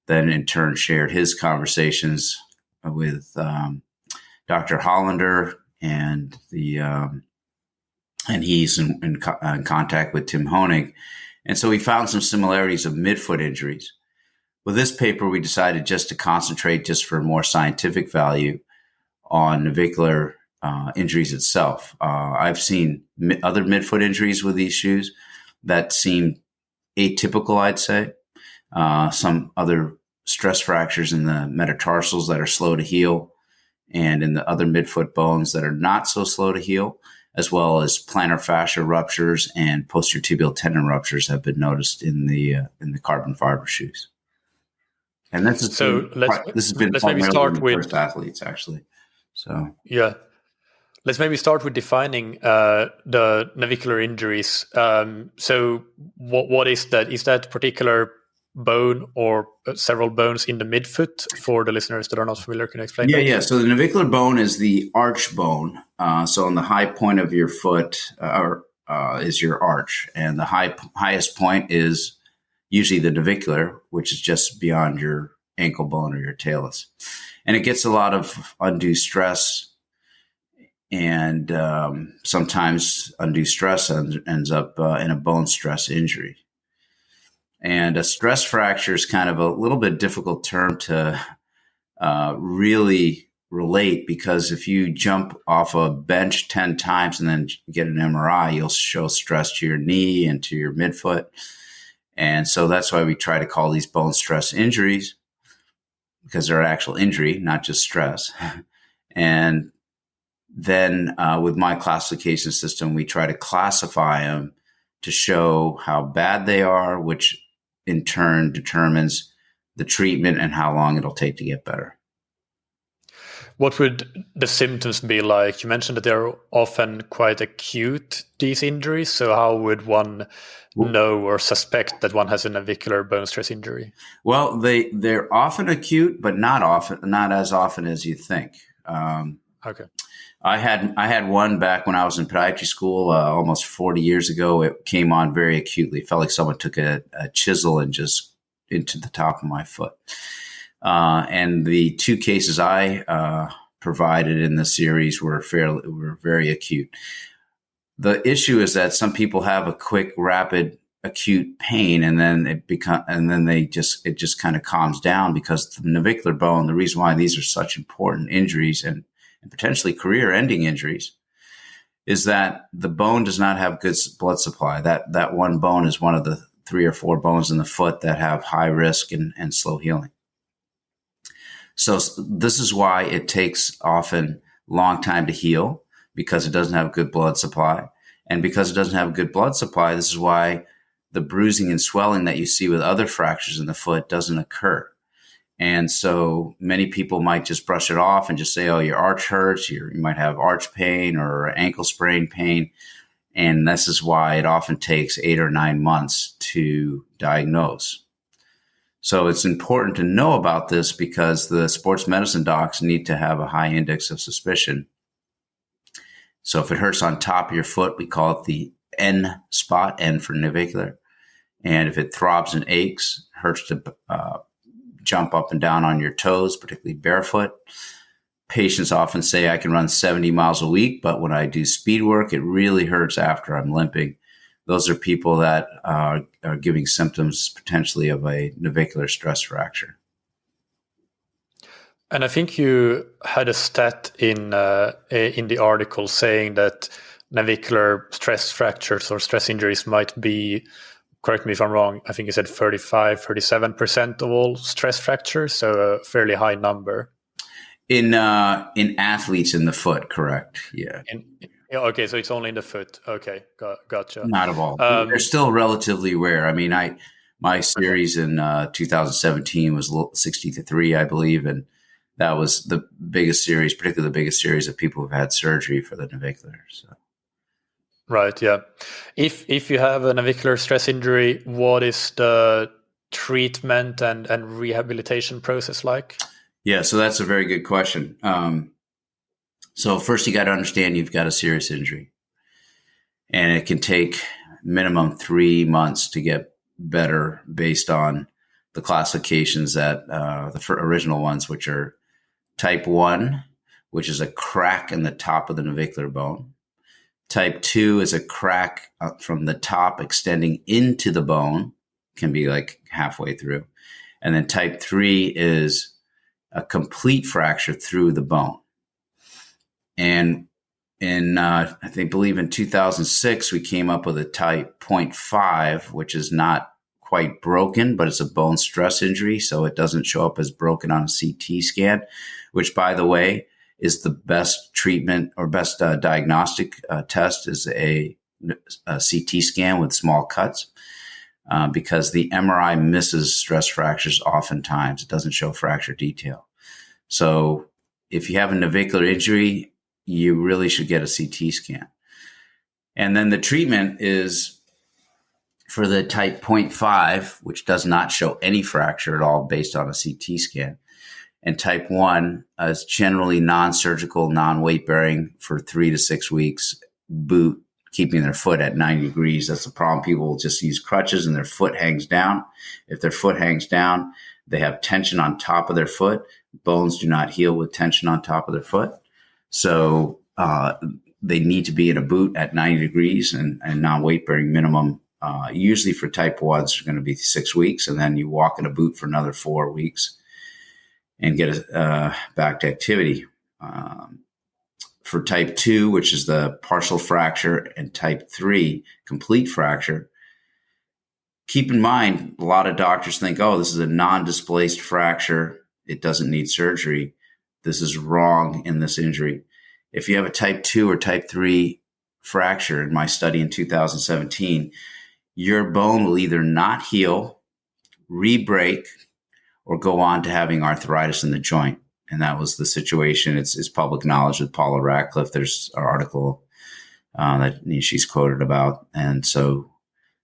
then in turn shared his conversations with Dr. Hollander, and he's in contact with Tim Honig. And so we found some similarities of midfoot injuries. With this paper, we decided just to concentrate, just for more scientific value, on navicular injuries itself. I've seen other midfoot injuries with these shoes that seem atypical, I'd say. Some other stress fractures in the metatarsals that are slow to heal, and in the other midfoot bones that are not so slow to heal, as well as plantar fascia ruptures and posterior tibial tendon ruptures have been noticed in the carbon fiber shoes. And this has been let's maybe start with first athletes, actually. So yeah, let's maybe start with defining the navicular injuries. So what is that? Is that particular bone or several bones in the midfoot? For the listeners that are not familiar, can you explain that? Yeah. So the navicular bone is the arch bone. So on the high point of your foot is your arch, and the highest point is usually the navicular, which is just beyond your ankle bone or your talus. And it gets a lot of undue stress, and sometimes undue stress ends up in a bone stress injury. And a stress fracture is kind of a little bit difficult term to really relate, because if you jump off a bench 10 times and then get an MRI, you'll show stress to your knee and to your midfoot. And so that's why we try to call these bone stress injuries, because they're actual injury, not just stress. And then with my classification system, we try to classify them to show how bad they are, which in turn determines the treatment and how long it'll take to get better. What would the symptoms be like? You mentioned that they're often quite acute, these injuries. So how would one know or suspect that one has a navicular bone stress injury? Well, they're often acute, but not as often as you think. Okay. I had one back when I was in podiatry school almost 40 years ago. It came on very acutely. It felt like someone took a chisel and just into the top of my foot. And the two cases I provided in the series were very acute. The issue is that some people have a quick, rapid, acute pain, and then it just kind of calms down, because the navicular bone. The reason why these are such important injuries and potentially career-ending injuries is that the bone does not have good blood supply. That one bone is one of the 3 or 4 bones in the foot that have high risk and slow healing. So this is why it takes often long time to heal, because it doesn't have good blood supply. And because it doesn't have good blood supply, this is why the bruising and swelling that you see with other fractures in the foot doesn't occur. And so many people might just brush it off and just say, oh, your arch hurts, you might have arch pain or ankle sprain pain. And this is why it often takes 8 or 9 months to diagnose. So it's important to know about this, because the sports medicine docs need to have a high index of suspicion. So if it hurts on top of your foot, we call it the N spot, N for navicular. And if it throbs and aches, hurts to jump up and down on your toes, particularly barefoot. Patients often say, I can run 70 miles a week, but when I do speed work, it really hurts after I'm limping. Those are people that are giving symptoms potentially of a navicular stress fracture. And I think you had a stat in the article saying that navicular stress fractures or stress injuries might be, correct me if I'm wrong, I think you said 37% of all stress fractures, so a fairly high number. In athletes in the foot, correct? Yeah. Okay, so it's only in the foot. Okay, gotcha. Not at all. They're still relatively rare. I mean, my series in 2017 was 63, I believe, and that was the biggest series, particularly the biggest series of people who've had surgery for the navicular. So. Right, yeah. If you have a navicular stress injury, what is the treatment and rehabilitation process like? Yeah, so that's a very good question. So first you got to understand you've got a serious injury, and it can take minimum 3 months to get better based on the classifications that the original ones, which are type 1, which is a crack in the top of the navicular bone. Type 2 is a crack from the top extending into the bone, can be like halfway through. And then type 3 is a complete fracture through the bone. And believe in 2006, we came up with a type 0.5, which is not quite broken, but it's a bone stress injury. So it doesn't show up as broken on a CT scan, which, by the way, is the best treatment or best diagnostic test is a CT scan with small cuts because the MRI misses stress fractures oftentimes. It doesn't show fracture detail. So if you have a navicular injury, you really should get a CT scan. And then the treatment is for the type 0.5, which does not show any fracture at all based on a CT scan. And type 1 is generally non-surgical, non-weight bearing for 3 to 6 weeks, boot, keeping their foot at 90 degrees. That's the problem. People will just use crutches and their foot hangs down. If their foot hangs down, they have tension on top of their foot. Bones do not heal with tension on top of their foot. So they need to be in a boot at 90 degrees and non-weight bearing minimum. Usually for type 1s, are going to be 6 weeks. And then you walk in a boot for another 4 weeks and get back to activity. For type 2, which is the partial fracture, and type 3, complete fracture, keep in mind, a lot of doctors think, oh, this is a non-displaced fracture. It doesn't need surgery. This is wrong in this injury. If you have a type 2 or type 3 fracture, in my study in 2017, your bone will either not heal, re-break, or go on to having arthritis in the joint. And that was the situation. It's public knowledge with Paula Radcliffe. There's an article that she's quoted about. And so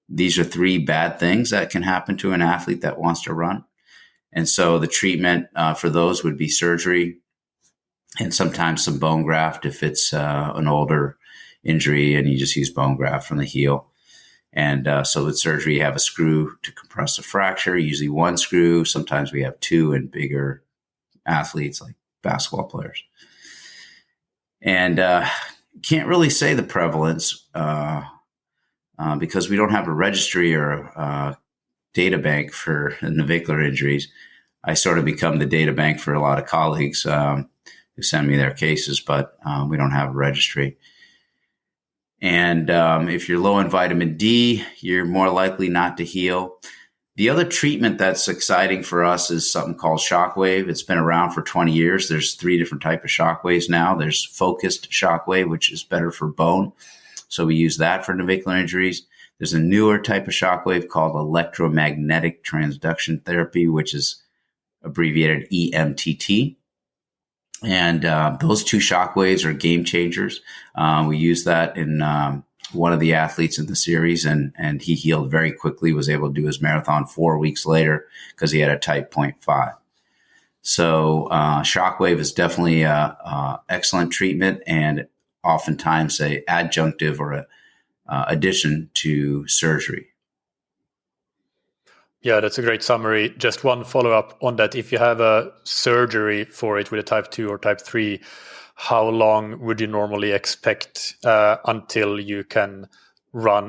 these are 3 bad things that can happen to an athlete that wants to run. And so the treatment for those would be surgery and sometimes some bone graft if it's an older injury and you just use bone graft from the heel. And so with surgery, you have a screw to compress the fracture, usually 1 screw. Sometimes we have 2 in bigger athletes like basketball players. And can't really say the prevalence because we don't have a registry or a data bank for navicular injuries. I sort of become the data bank for a lot of colleagues who send me their cases, but we don't have a registry. And if you're low in vitamin D, you're more likely not to heal. The other treatment that's exciting for us is something called shockwave. It's been around for 20 years. There's 3 different types of shockwaves now. There's focused shockwave, which is better for bone. So we use that for navicular injuries. There's a newer type of shockwave called electromagnetic transduction therapy, which is abbreviated EMTT. And those 2 shockwaves are game changers. We used that in one of the athletes in the series, and he healed very quickly, was able to do his marathon 4 weeks later because he had a type 0.5. So shockwave is definitely a excellent treatment and oftentimes a adjunctive or a addition to surgery. Yeah, that's a great summary. Just one follow-up on that. If you have a surgery for it with a type 2 or type 3, how long would you normally expect until you can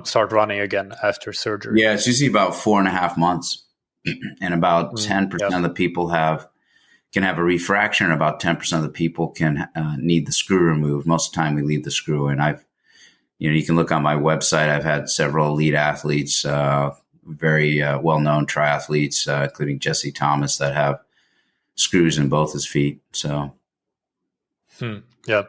start running again after surgery? Yeah, it's usually about 4.5 months. And about 10% of the people can have a refraction, and about 10% of the people can need the screw removed. Most of the time we leave the screw in. You can look on my website. I've had several elite athletes, very well-known triathletes, including Jesse Thomas, that have screws in both his feet. So, yeah.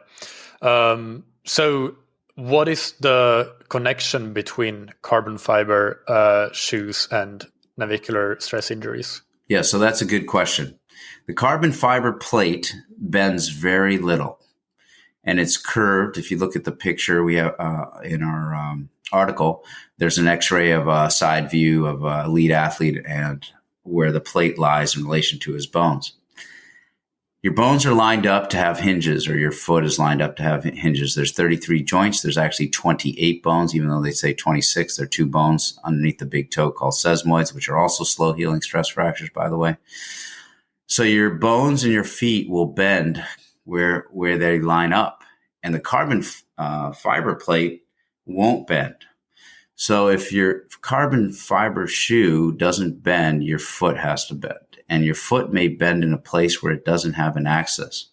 So, what is the connection between carbon fiber shoes and navicular stress injuries? Yeah, so that's a good question. The carbon fiber plate bends very little, and it's curved. If you look at the picture we have in our article, there's an X-ray of a side view of an elite athlete and where the plate lies in relation to his bones. your bones are lined up to have hinges, or your foot is lined up to have hinges. There's 33 joints. There's actually 28 bones, even though they say 26. There are 2 bones underneath the big toe called sesamoids, which are also slow healing stress fractures, by the way. So your bones in your feet will bend where they line up, and the carbon fiber plate won't bend. So if your carbon fiber shoe doesn't bend, your foot has to bend. And your foot may bend in a place where it doesn't have an axis.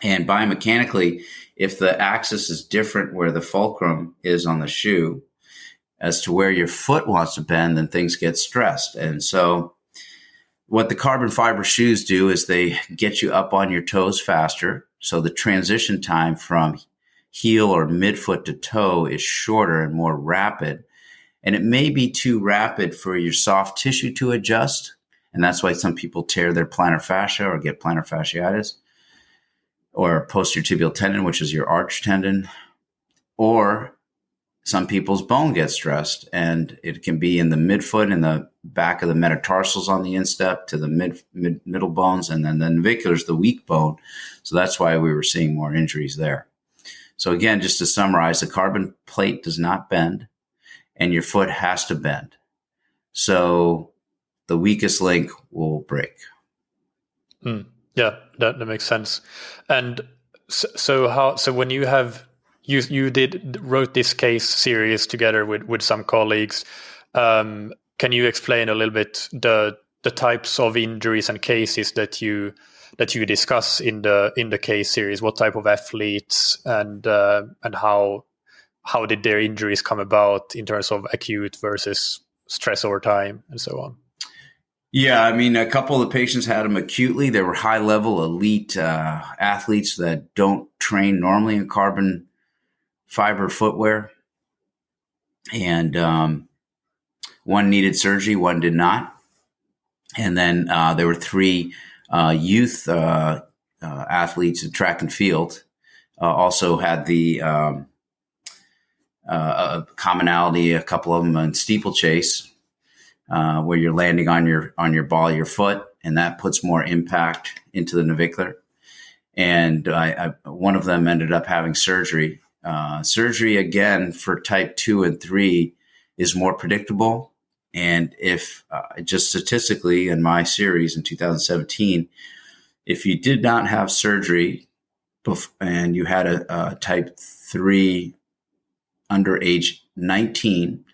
And biomechanically, if the axis is different where the fulcrum is on the shoe as to where your foot wants to bend, then things get stressed. And so what the carbon fiber shoes do is they get you up on your toes faster. So the transition time from heel or midfoot to toe is shorter and more rapid. And it may be too rapid for your soft tissue to adjust. And that's why some people tear their plantar fascia or get plantar fasciitis, or posterior tibial tendon, which is your arch tendon, or some people's bone gets stressed, and it can be in the midfoot, in the back of the metatarsals on the instep to the middle bones, and then the navicular is the weak bone. So that's why we were seeing more injuries there. So again, just to summarize, the carbon plate does not bend, and your foot has to bend. So the weakest link will break. Yeah, that makes sense. And so when you have wrote this case series together with some colleagues, can you explain a little bit the types of injuries and cases that you discuss in the case series? What type of athletes and how did their injuries come about in terms of acute versus stress over time and so on? Yeah, I mean, a couple of the patients had them acutely. They were high-level elite athletes that don't train normally in carbon fiber footwear. And one needed surgery, one did not. And then there were 3 youth athletes in track and field. Also had the commonality, a couple of them in steeplechase, where you're landing on your ball of your foot, and that puts more impact into the navicular. And one of them ended up having surgery. Surgery, again, for type 2 and 3 is more predictable. And if just statistically in my series in 2017, if you did not have surgery and you had a type 3 under age 19,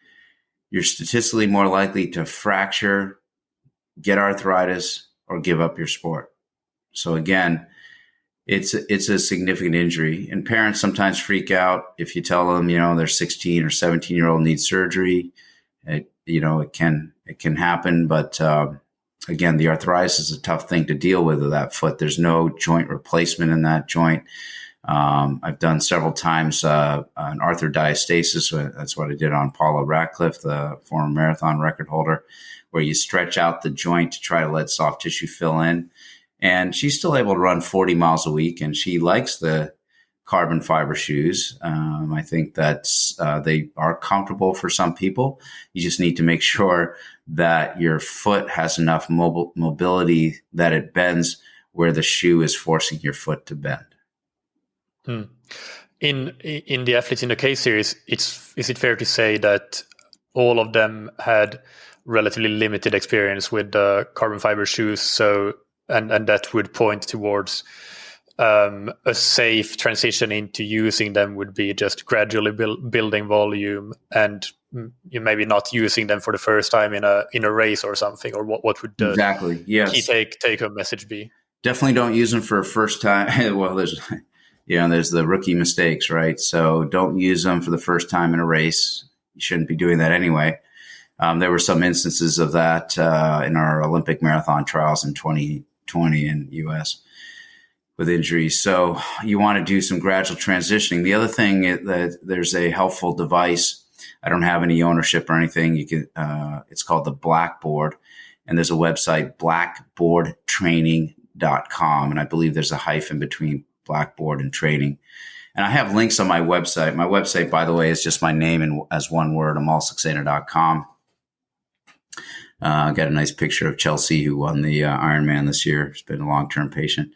you're statistically more likely to fracture, get arthritis, or give up your sport. So again, it's a significant injury, and parents sometimes freak out if you tell them, their 16 or 17-year-old needs surgery. It can happen, but again, the arthritis is a tough thing to deal with that foot. There's no joint replacement in that joint. I've done several times an arthrodiastasis. That's what I did on Paula Ratcliffe, the former marathon record holder, where you stretch out the joint to try to let soft tissue fill in. And she's still able to run 40 miles a week, and she likes the carbon fiber shoes. I think that they are comfortable for some people. You just need to make sure that your foot has enough mobility that it bends where the shoe is forcing your foot to bend. In the athletes in the case series, is it fair to say that all of them had relatively limited experience with the carbon fiber shoes? So and that would point towards a safe transition into using them would be just gradually building volume, and you maybe not using them for the first time in a race or something. Or what would the exactly key take home message be? Definitely don't use them for a first time. Well, there's the rookie mistakes, right? So don't use them for the first time in a race. You shouldn't be doing that anyway. There were some instances of that in our Olympic marathon trials in 2020 in the U.S. with injuries. So you want to do some gradual transitioning. The other thing is that there's a helpful device. I don't have any ownership or anything. You can. It's called the Blackboard, and there's a website, blackboardtraining.com, and I believe there's a hyphen between Blackboard and training. And I have links on my website. My website, by the way, is just my name as one word, amolsaxena.com. Got a nice picture of Chelsea, who won the Ironman this year. She's been a long-term patient.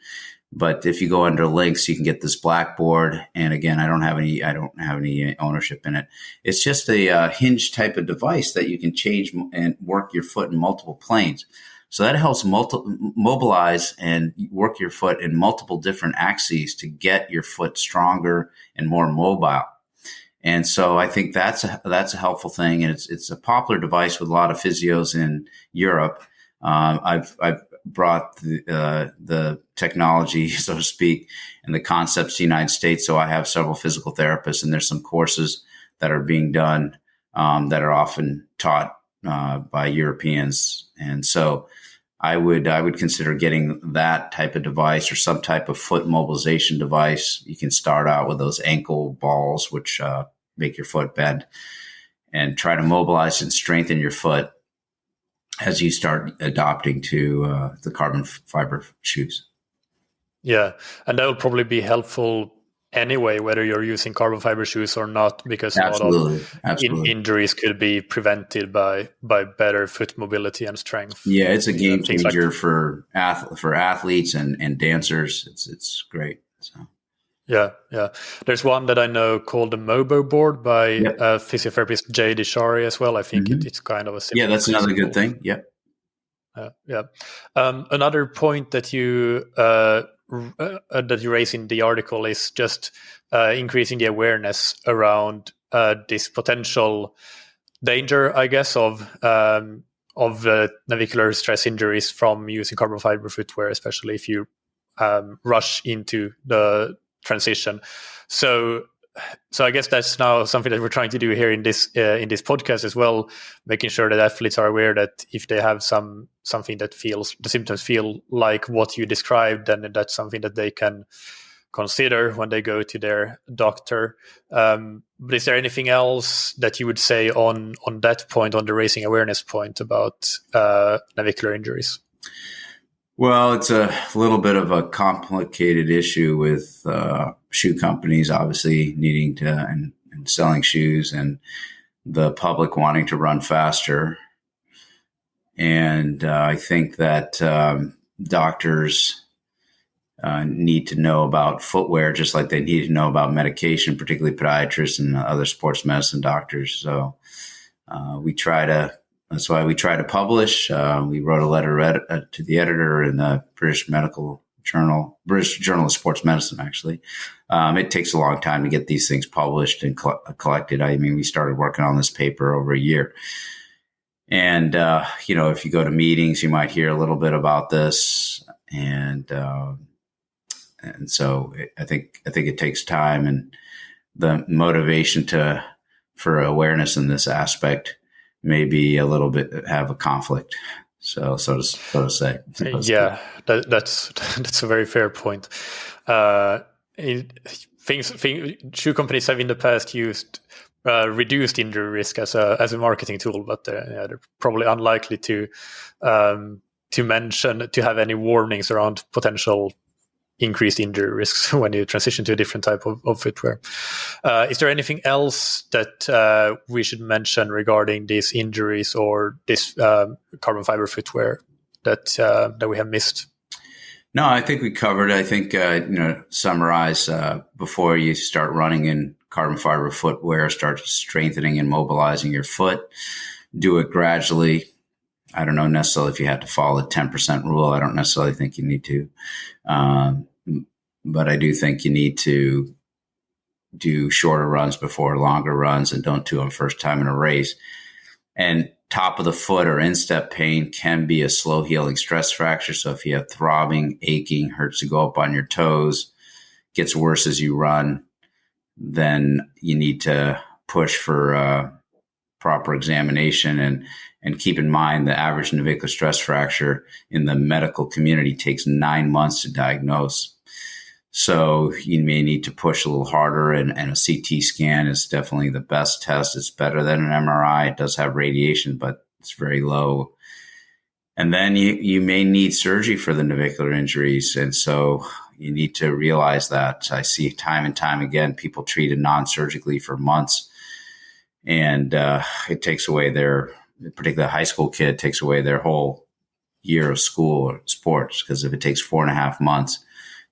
But if you go under links, you can get this blackboard. And again, I don't have any ownership in it. It's just a hinge type of device that you can change and work your foot in multiple planes. So that helps mobilize and work your foot in multiple different axes to get your foot stronger and more mobile. And so I think that's a helpful thing, and it's a popular device with a lot of physios in Europe. I've brought the technology, so to speak, and the concepts to the United States. So I have several physical therapists, and there's some courses that are being done that are often taught by Europeans. And so I would consider getting that type of device or some type of foot mobilization device. You can start out with those ankle balls, which make your foot bend, and try to mobilize and strengthen your foot as you start adopting to the carbon fiber shoes. Yeah, and that will probably be helpful anyway, whether you're using carbon fiber shoes or not, because a lot of injuries could be prevented by better foot mobility and strength. Yeah, it's a game changer for athletes and dancers. It's great. So. Yeah. There's one that I know called the Mobo board by physiotherapist Jay Deshari as well. I think it's kind of a similar. Yeah, that's another good thing. Yep. Another point that you raise in the article is just increasing the awareness around this potential danger, I guess, of navicular stress injuries from using carbon fiber footwear, especially if you rush into the transition. So I guess that's now something that we're trying to do here in this podcast as well, making sure that athletes are aware that if they have something that the symptoms feel like what you described, then that's something that they can consider when they go to their doctor. But is there anything else that you would say on that point, on the raising awareness point about navicular injuries? Well, it's a little bit of a complicated issue with shoe companies obviously needing to and selling shoes, and the public wanting to run faster. And I think that doctors need to know about footwear just like they need to know about medication, particularly podiatrists and other sports medicine doctors. So that's why we try to publish. We wrote a letter to the editor in the British Journal of Sports Medicine, actually. It takes a long time to get these things published and collected. I mean, we started working on this paper over a year. And, if you go to meetings, you might hear a little bit about this. And so I think it takes time, and the motivation for awareness in this aspect maybe a little bit have a conflict, so to say. Yeah, that's a very fair point. Shoe companies have in the past used reduced injury risk as a marketing tool, but they're probably unlikely to have any warnings around potential increased injury risks when you transition to a different type of footwear. Is there anything else that we should mention regarding these injuries or this carbon fiber footwear that we have missed? No, I think we covered. I think summarize before you start running in carbon fiber footwear, start strengthening and mobilizing your foot. Do it gradually. I don't know necessarily if you have to follow the 10% rule. I don't necessarily think you need to. But I do think you need to do shorter runs before longer runs, and don't do them first time in a race. And top of the foot or instep pain can be a slow healing stress fracture. So if you have throbbing, aching, hurts to go up on your toes, gets worse as you run, then you need to push for proper examination, and keep in mind the average navicular stress fracture in the medical community takes 9 months to diagnose. So you may need to push a little harder, and a CT scan is definitely the best test. It's better than an MRI. It does have radiation, but it's very low. And then you may need surgery for the navicular injuries. And so you need to realize that. I see time and time again, people treated non-surgically for months, and it takes away their particularly a high school kid, takes away their whole year of school or sports. Because if it takes 4.5 months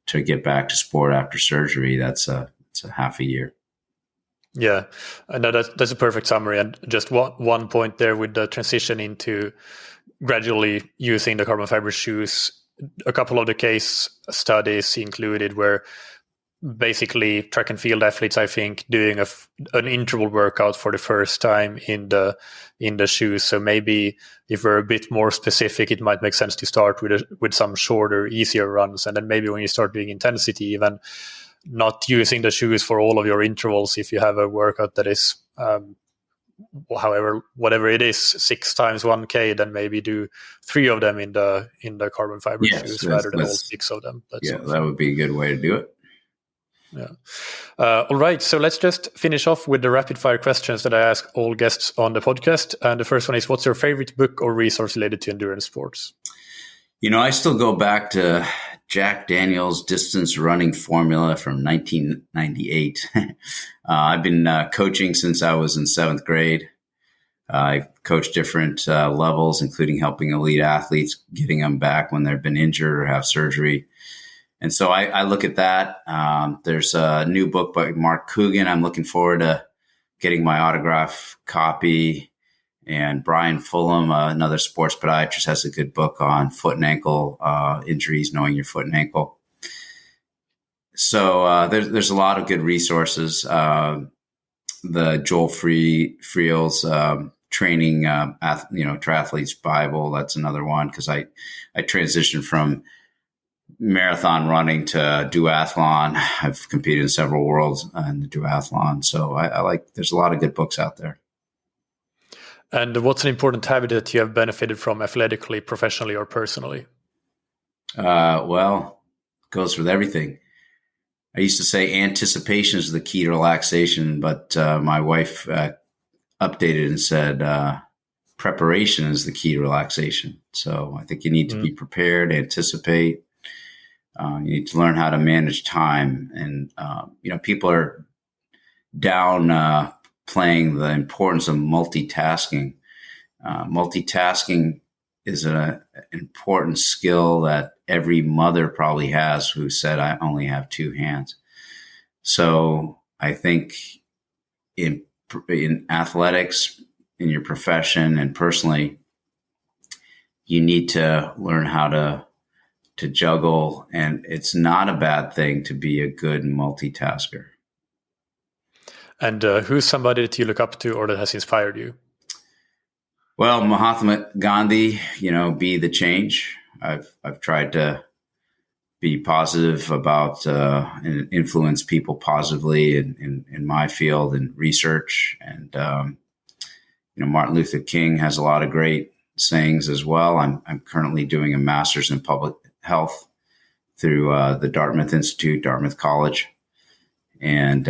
to get back to sport after surgery, it's a half a year. Yeah, and that's a perfect summary. And just one point there with the transition into gradually using the carbon fiber shoes. A couple of the case studies included where basically track and field athletes, I think, doing an interval workout for the first time in the shoes. So maybe if we're a bit more specific, it might make sense to start with some shorter, easier runs, and then maybe when you start doing intensity, even not using the shoes for all of your intervals. If you have a workout that is, whatever it is, 6 times 1K, then maybe do 3 of them in the carbon fiber shoes rather than all 6 of them. That would be a good way to do it. Yeah. All right. So let's just finish off with the rapid fire questions that I ask all guests on the podcast. And the first one is, what's your favorite book or resource related to endurance sports? I still go back to Jack Daniels' distance running formula from 1998. I've been coaching since I was in 7th grade. I've coached different levels, including helping elite athletes, getting them back when they've been injured or have surgery. And so I look at that. There's a new book by Mark Coogan. I'm looking forward to getting my autograph copy. And Brian Fulham, another sports podiatrist, has a good book on foot and ankle injuries, knowing your foot and ankle. So there's a lot of good resources. The Joel Friel's training, triathletes Bible. That's another one, because I transitioned from marathon running to duathlon. I've competed in several worlds in the duathlon. So I like, there's a lot of good books out there. And what's an important habit that you have benefited from athletically, professionally, or personally? Well, it goes with everything. I used to say anticipation is the key to relaxation, but my wife updated and said preparation is the key to relaxation. So I think you need to be prepared, anticipate. You need to learn how to manage time. And, people are down playing the importance of multitasking. Multitasking is an important skill that every mother probably has who said, I only have 2 hands. So I think in athletics, in your profession and personally, you need to learn how to juggle. And it's not a bad thing to be a good multitasker. And who's somebody that you look up to or that has inspired you? Well, Mahatma Gandhi, be the change. I've tried to be positive about and influence people positively in my field and research. And, Martin Luther King has a lot of great sayings as well. I'm currently doing a master's in public health through the Dartmouth Institute, Dartmouth College. And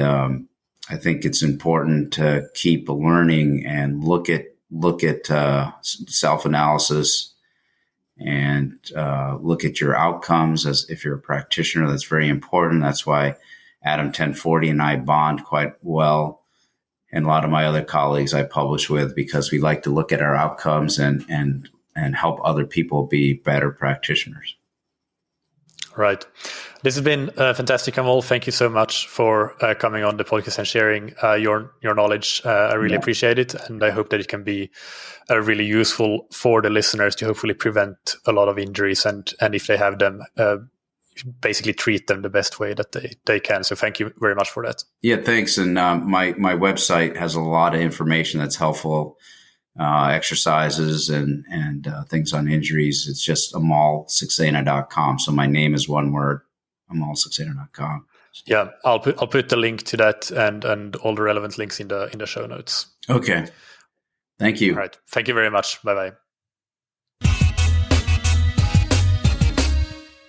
I think it's important to keep learning and look at self-analysis and look at your outcomes. As if you're a practitioner, that's very important. That's why Adam 1040 and I bond quite well. And a lot of my other colleagues I publish with, because we like to look at our outcomes and help other people be better practitioners. Right. This has been fantastic, Amol. Thank you so much for coming on the podcast and sharing your knowledge. I really appreciate it. And I hope that it can be really useful for the listeners to hopefully prevent a lot of injuries. And if they have them, basically treat them the best way that they can. So thank you very much for that. Yeah, thanks. And my website has a lot of information that's helpful. Exercises and things on injuries. It's just amolsaxena.com. So my name is one word, amolsaxena.com. Yeah, I'll put the link to that and all the relevant links in the show notes. Okay. Thank you. All right. Thank you very much. Bye-bye.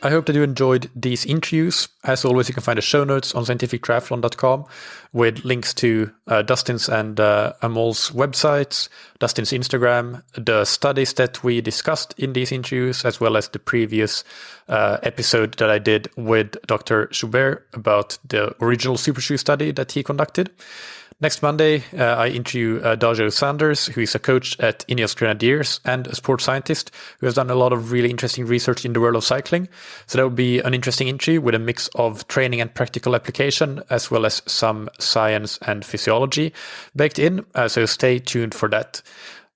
I hope that you enjoyed these interviews. As always, you can find the show notes on scientifictriathlon.com with links to Dustin's and Amol's websites, Dustin's Instagram, the studies that we discussed in these interviews, as well as the previous episode that I did with Dr. Joubert about the original Super Shoe study that he conducted. Next Monday, I interview Dajo Sanders, who is a coach at Ineos Grenadiers and a sports scientist who has done a lot of really interesting research in the world of cycling. So that will be an interesting interview with a mix of training and practical application, as well as some science and physiology baked in. So stay tuned for that.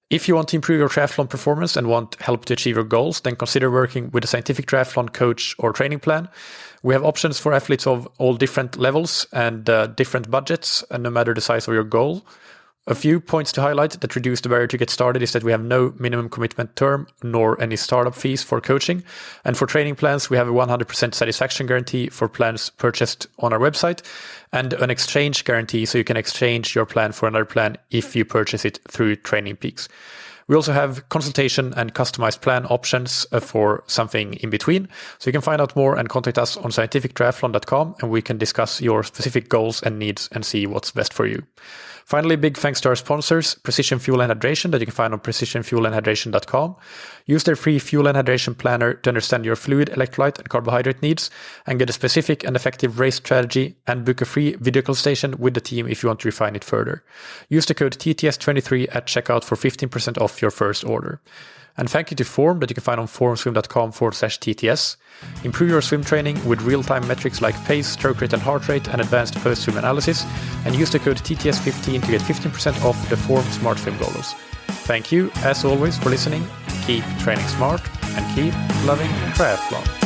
If you want to improve your triathlon performance and want help to achieve your goals, then consider working with a scientific triathlon coach or training plan. We have options for athletes of all different levels and different budgets, and no matter the size of your goal. A few points to highlight that reduce the barrier to get started is that we have no minimum commitment term nor any startup fees for coaching. And for training plans, we have a 100% satisfaction guarantee for plans purchased on our website and an exchange guarantee, so you can exchange your plan for another plan if you purchase it through Training Peaks. We also have consultation and customized plan options for something in between. So you can find out more and contact us on scientifictriathlon.com, and we can discuss your specific goals and needs and see what's best for you. Finally, big thanks to our sponsors, Precision Fuel and Hydration, that you can find on precisionfuelandhydration.com. Use their free fuel and hydration planner to understand your fluid, electrolyte, and carbohydrate needs and get a specific and effective race strategy, and book a free video consultation with the team if you want to refine it further. Use the code TTS23 at checkout for 15% off your first order. And thank you to Form, that you can find on formswim.com/TTS. Improve your swim training with real-time metrics like pace, stroke rate and heart rate, and advanced post-swim analysis. And use the code TTS15 to get 15% off the Form Smart Swim Goggles. Thank you, as always, for listening. Keep training smart and keep loving triathlon.